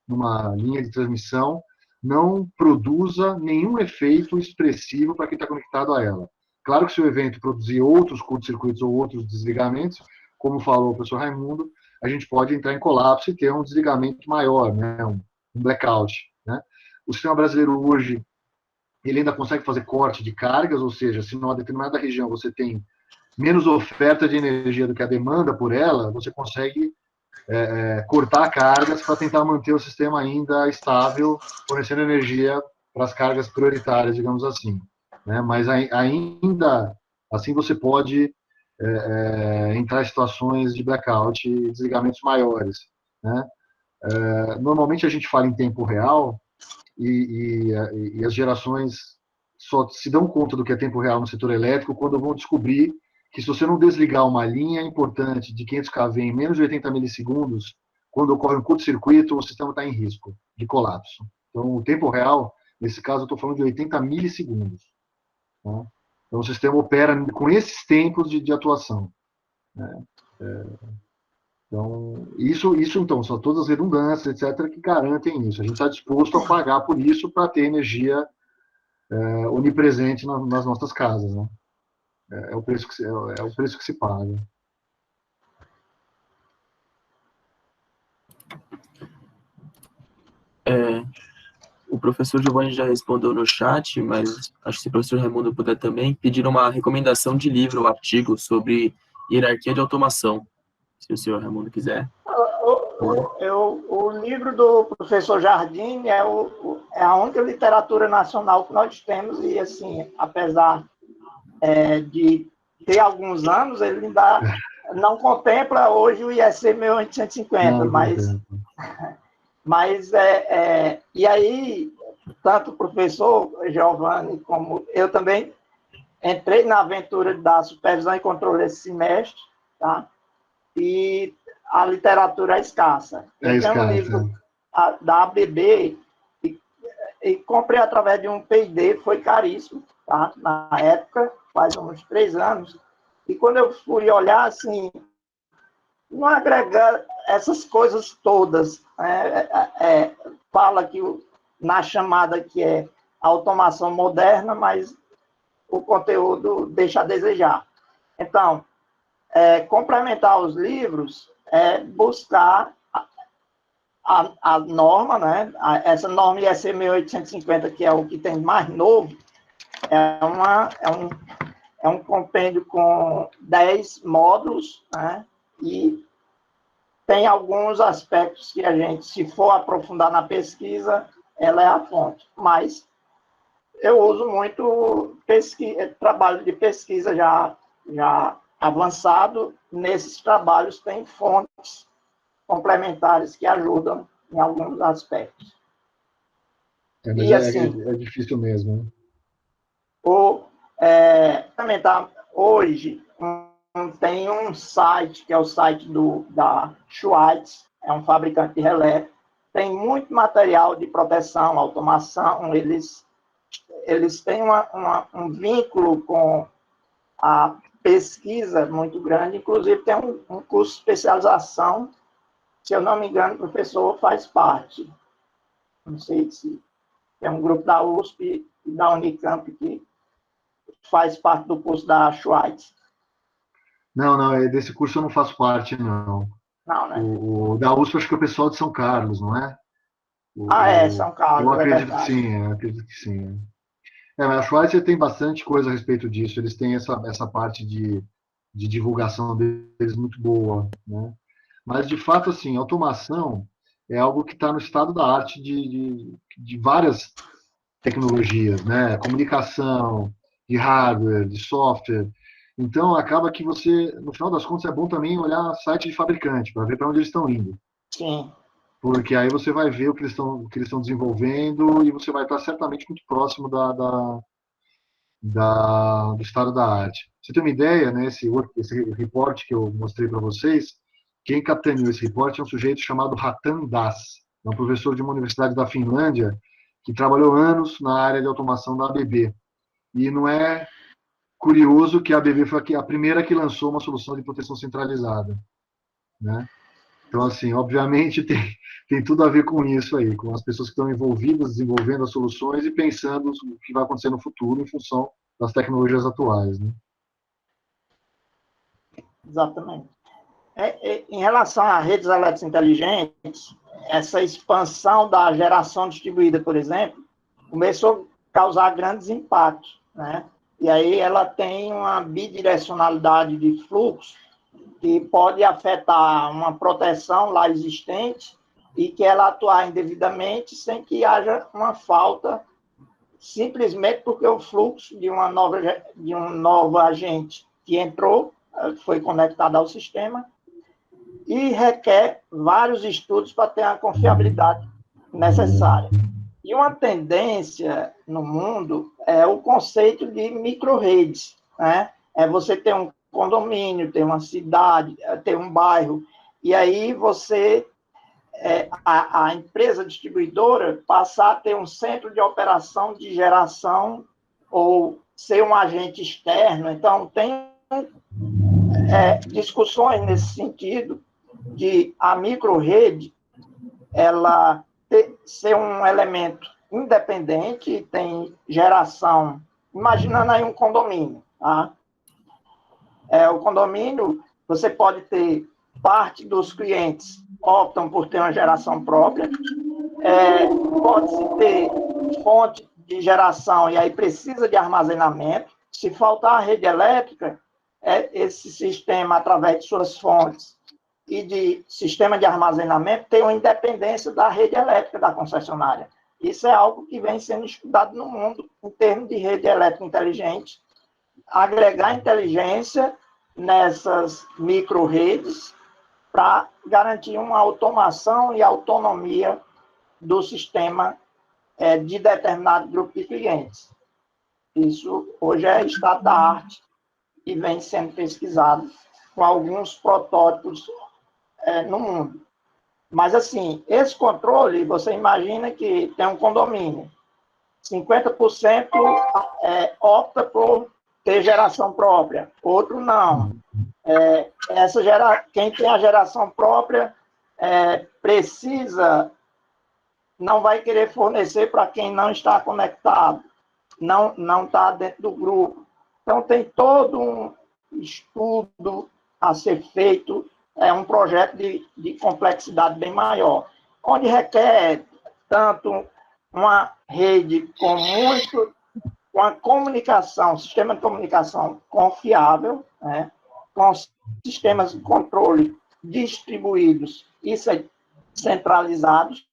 numa linha de transmissão, não produza nenhum efeito expressivo para quem está conectado a ela. Claro que se o evento produzir outros curtos-circuitos ou outros desligamentos, como falou o professor Raimundo, a gente pode entrar em colapso e ter um desligamento maior, né? um blackout. Né? O sistema brasileiro hoje, ele ainda consegue fazer corte de cargas, ou seja, se numa determinada região você tem menos oferta de energia do que a demanda por ela, você consegue cortar cargas para tentar manter o sistema ainda estável, fornecendo energia para as cargas prioritárias, digamos assim. Né? Mas ainda assim você pode entrar em situações de blackout e desligamentos maiores. Né? Normalmente a gente fala em tempo real e as gerações só se dão conta do que é tempo real no setor elétrico quando vão descobrir que se você não desligar uma linha importante de 500 kV em menos de 80 milissegundos, quando ocorre um curto-circuito, o sistema está em risco de colapso. Então, o tempo real, nesse caso, eu estou falando de 80 milissegundos. Né? Então, o sistema opera com esses tempos de atuação. Né? Então, isso então, são todas as redundâncias, etc., que garantem isso. A gente está disposto a pagar por isso para ter energia onipresente nas nossas casas. Né? É o preço que se paga. O professor Giovanni já respondeu no chat, mas acho que se o professor Raimundo puder também, pedir uma recomendação de livro ou artigo sobre hierarquia de automação, se o senhor Raimundo quiser. O livro do professor Jardim é a única literatura nacional que nós temos, e, assim, apesar de ter alguns anos, ele ainda não contempla hoje o IEC 1850, mas e aí, tanto o professor Giovanni como eu também entrei na aventura da supervisão e controle esse semestre, tá? E a literatura é escassa. Eu tenho um livro da ABB e comprei através de um P&D, foi caríssimo, tá? Na época, faz uns 3 anos. E quando eu fui olhar, assim, não agregar essas coisas todas, fala que na chamada que é automação moderna, mas o conteúdo deixa a desejar. Então, complementar os livros é buscar a norma, né? Essa norma IEC 1850, que é o que tem mais novo, é um compêndio com 10 módulos, né? E tem alguns aspectos que a gente, se for aprofundar na pesquisa, ela é a fonte. Mas eu uso muito trabalho de pesquisa já avançado. Nesses trabalhos tem fontes complementares que ajudam em alguns aspectos. E assim, é difícil mesmo. Hoje tem um site, que é o site da Schwartz, é um fabricante de relé, tem muito material de proteção, automação, eles têm um vínculo com a pesquisa muito grande, inclusive tem um curso de especialização, se eu não me engano, o professor faz parte. Não sei se é um grupo da USP e da Unicamp que faz parte do curso da Schweitz. Não, desse curso eu não faço parte, não. Não, né? O da USP acho que é o pessoal de São Carlos, não é? São Carlos, eu é acredito que verdade. sim, eu acredito que sim. Mas a Schweitzer tem bastante coisa a respeito disso. Eles têm essa parte de divulgação deles muito boa, né? Mas, de fato, assim, automação é algo que está no estado da arte de várias tecnologias, né? Comunicação, de hardware, de software. Então, acaba que você, no final das contas, é bom também olhar site de fabricante, para ver para onde eles estão indo. Sim. Porque aí você vai ver o que eles estão desenvolvendo e você vai estar certamente muito próximo do estado da arte. Você tem uma ideia, né? Esse report que eu mostrei para vocês, quem capitaneou esse report é um sujeito chamado Ratan Das, é um professor de uma universidade da Finlândia que trabalhou anos na área de automação da ABB. E não é curioso que a ABB foi a primeira que lançou uma solução de proteção centralizada, né? Então, assim, obviamente tem tudo a ver com isso aí, com as pessoas que estão envolvidas, desenvolvendo as soluções e pensando o que vai acontecer no futuro em função das tecnologias atuais, né? Exatamente. Em relação a redes elétricas inteligentes, essa expansão da geração distribuída, por exemplo, começou a causar grandes impactos, né? E aí ela tem uma bidirecionalidade de fluxo que pode afetar uma proteção lá existente e que ela atuar indevidamente sem que haja uma falta, simplesmente porque o fluxo de um novo agente que entrou, foi conectado ao sistema, e requer vários estudos para ter a confiabilidade necessária. E uma tendência no mundo é o conceito de micro-redes, né? É você ter um condomínio, ter uma cidade, ter um bairro, e aí você, a empresa distribuidora, passar a ter um centro de operação de geração ou ser um agente externo. Então, tem discussões nesse sentido de a micro-rede ela ser um elemento independente, tem geração, imaginando aí um condomínio, tá? O condomínio, você pode ter parte dos clientes optam por ter uma geração própria, pode-se ter fonte de geração e aí precisa de armazenamento. Se faltar a rede elétrica, esse sistema, através de suas fontes e de sistema de armazenamento, tem uma independência da rede elétrica da concessionária. Isso é algo que vem sendo estudado no mundo em termos de rede elétrica inteligente, agregar inteligência nessas micro-redes para garantir uma automação e autonomia do sistema de determinado grupo de clientes. Isso hoje é estado da arte e vem sendo pesquisado com alguns protótipos no mundo. Mas, assim, esse controle, você imagina que tem um condomínio, 50% opta por ter geração própria, outro não. Quem tem a geração própria não vai querer fornecer para quem não está conectado, não está dentro do grupo. Então, tem todo um estudo a ser feito, um projeto de complexidade bem maior, onde requer tanto uma rede com a comunicação, sistema de comunicação confiável, né, com sistemas de controle distribuídos e centralizados,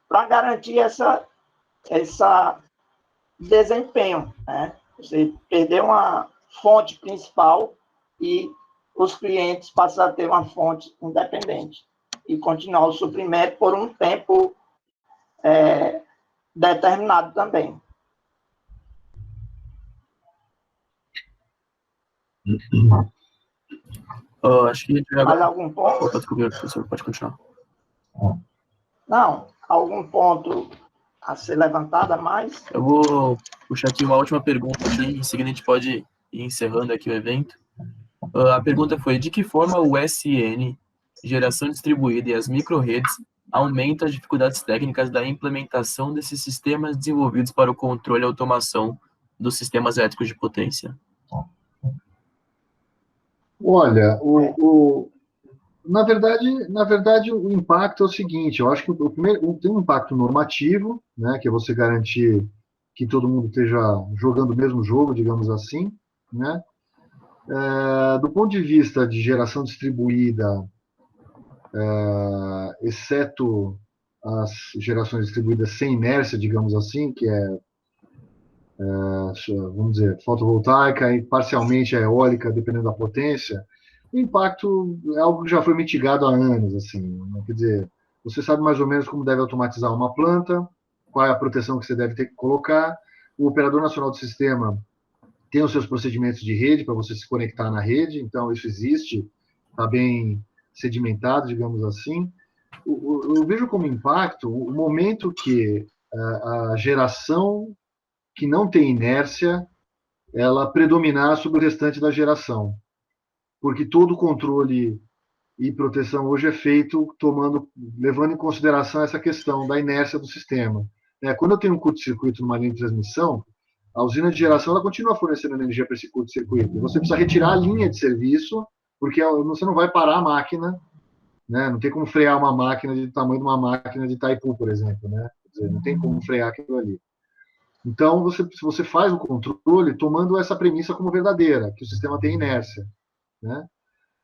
para garantir essa desempenho, né? Você perder uma fonte principal e os clientes passam a ter uma fonte independente e continuar o suprimento por um tempo determinado também. Acho que já... Mais algum ponto? Opa, desculpa, professor, pode continuar. Não, algum ponto a ser levantado a mais? Eu vou puxar aqui uma última pergunta aqui, em seguida a gente pode e encerrando aqui o evento. A pergunta foi: de que forma o SN, geração distribuída, e as microredes aumentam as dificuldades técnicas da implementação desses sistemas desenvolvidos para o controle e automação dos sistemas elétricos de potência? Olha, na verdade, o impacto é o seguinte: eu acho que o primeiro tem um impacto normativo, né, que é você garantir que todo mundo esteja jogando o mesmo jogo, digamos assim, né? Do ponto de vista de geração distribuída, exceto as gerações distribuídas sem inércia, digamos assim, que vamos dizer, fotovoltaica e parcialmente a eólica, dependendo da potência, o impacto é algo que já foi mitigado há anos, assim, né? Quer dizer, você sabe mais ou menos como deve automatizar uma planta, qual é a proteção que você deve ter que colocar, o operador nacional do sistema tem os seus procedimentos de rede para você se conectar na rede, então isso existe, está bem sedimentado, digamos assim. Eu vejo como impacto o momento que a geração que não tem inércia, ela predominar sobre o restante da geração. Porque todo o controle e proteção hoje é feito levando em consideração essa questão da inércia do sistema. Quando eu tenho um curto-circuito numa linha de transmissão, a usina de geração ela continua fornecendo energia para esse curto-circuito. Você precisa retirar a linha de serviço, porque você não vai parar a máquina, né? Não tem como frear uma máquina do tamanho de uma máquina de Itaipu, por exemplo, né? Quer dizer, não tem como frear aquilo ali. Então, você faz o controle tomando essa premissa como verdadeira, que o sistema tem inércia, né?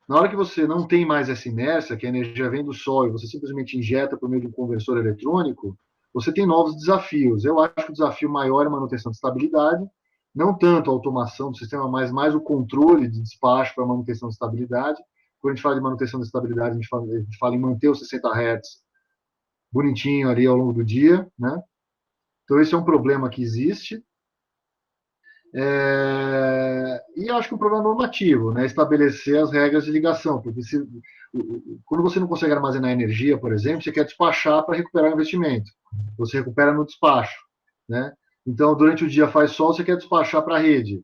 Na hora que você não tem mais essa inércia, que a energia vem do sol e você simplesmente injeta por meio de um conversor eletrônico, você tem novos desafios. Eu acho que o desafio maior é a manutenção de estabilidade, não tanto a automação do sistema, mas mais o controle de despacho para a manutenção de estabilidade. Quando a gente fala de manutenção de estabilidade, a gente fala em manter os 60 Hz bonitinho ali ao longo do dia, né? Então, esse é um problema que existe. E acho que um problema normativo, né? Estabelecer as regras de ligação, porque quando você não consegue armazenar energia, por exemplo, você quer despachar para recuperar o investimento. Você recupera no despacho, né? Então, durante o dia faz sol, você quer despachar para a rede,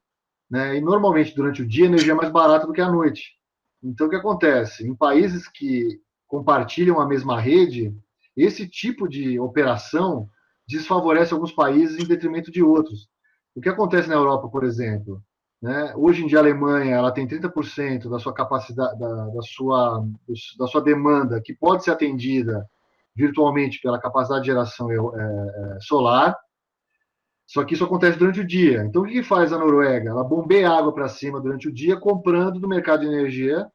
né? E normalmente durante o dia a energia é mais barata do que à noite. Então, o que acontece? Em países que compartilham a mesma rede, esse tipo de operação desfavorece alguns países em detrimento de outros. O que acontece na Europa, por exemplo? Né? Hoje em dia a Alemanha ela tem 30% da sua capacidade, da sua demanda que pode ser atendida virtualmente pela capacidade de geração solar, só que isso acontece durante o dia. Então o que faz a Noruega? Ela bombeia água para cima durante o dia, comprando do mercado de energia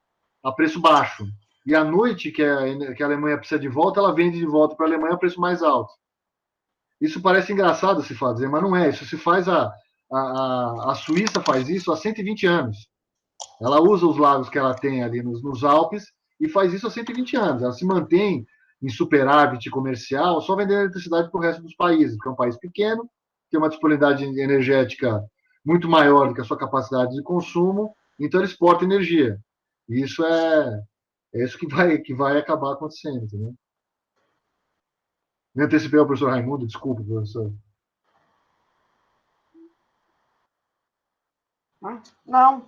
a preço baixo. E à noite, que a Alemanha precisa de volta, ela vende de volta para a Alemanha a preço mais alto. Isso parece engraçado se fazer, mas não é. Isso se faz a Suíça faz isso há 120 anos. Ela usa os lagos que ela tem ali nos Alpes e faz isso há 120 anos. Ela se mantém em superávit comercial só vendendo eletricidade para o resto dos países, porque é um país pequeno, tem uma disponibilidade energética muito maior do que a sua capacidade de consumo, então ele exporta energia. E isso é isso que vai acabar acontecendo, entendeu? Me antecipei ao professor Raimundo, desculpe, professor. Não,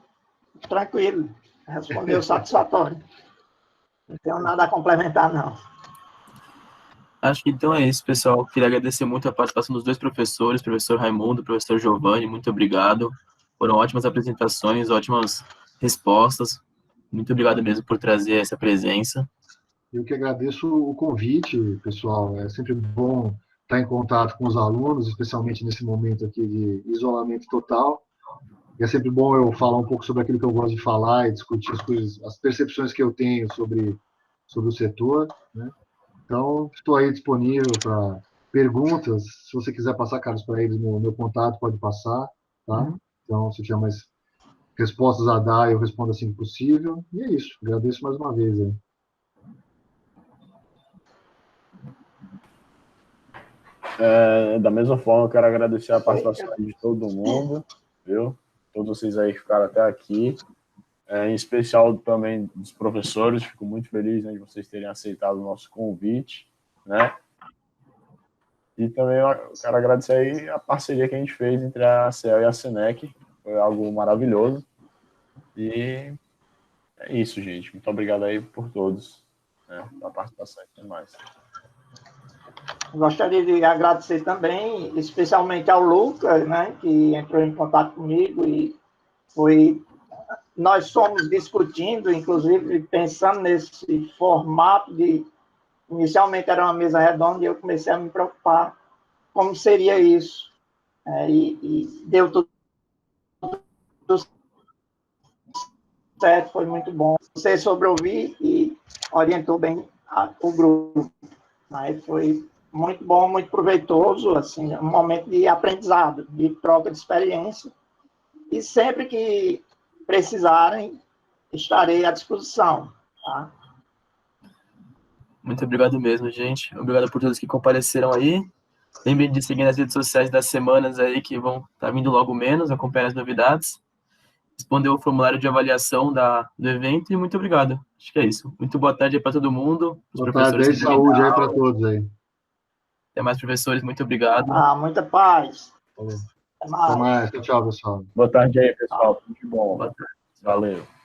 tranquilo. Respondeu satisfatório. Não tenho nada a complementar, não. Acho que então é isso, pessoal. Queria agradecer muito a participação dos dois professores, professor Raimundo e professor Giovanni. Muito obrigado. Foram ótimas apresentações, ótimas respostas. Muito obrigado mesmo por trazer essa presença. Eu que agradeço o convite, pessoal. É sempre bom estar em contato com os alunos, especialmente nesse momento aqui de isolamento total. E é sempre bom eu falar um pouco sobre aquilo que eu gosto de falar e discutir as coisas, as percepções que eu tenho sobre o setor, né? Então, estou aí disponível para perguntas. Se você quiser passar, Carlos, para eles, meu contato, pode passar, tá? Então, se tiver mais respostas a dar, eu respondo assim que possível. E é isso. Agradeço mais uma vez aí. Da mesma forma, eu quero agradecer a participação de todo mundo, viu? Todos vocês aí que ficaram até aqui. Em especial também dos professores, fico muito feliz, né, de vocês terem aceitado o nosso convite, né? E também eu quero agradecer aí a parceria que a gente fez entre a CEL e a SENEC Foi algo maravilhoso. E é isso, gente. Muito obrigado aí por todos, né, pela participação e tudo mais. Gostaria de agradecer também, especialmente ao Lucas, né, que entrou em contato comigo e nós fomos discutindo, inclusive pensando nesse formato inicialmente era uma mesa redonda e eu comecei a me preocupar como seria isso. E deu tudo certo, foi muito bom. Você soube ouvir e orientou bem o grupo. Aí foi muito bom, muito proveitoso, assim, um momento de aprendizado, de troca de experiência. E sempre que precisarem, estarei à disposição. Tá? Muito obrigado mesmo, gente. Obrigado por todos que compareceram aí. Lembrem de seguir nas redes sociais das semanas aí, que vão estar vindo logo menos, acompanhar as novidades. Respondeu o formulário de avaliação do evento e muito obrigado. Acho que é isso. Muito boa tarde aí para todo mundo. Boa tarde aí, saúde aí para todos aí. Até mais, professores. Muito obrigado. Muita paz. Até mais. Tchau, pessoal. Boa tarde aí, pessoal. Tudo de bom. Boa tarde. Valeu.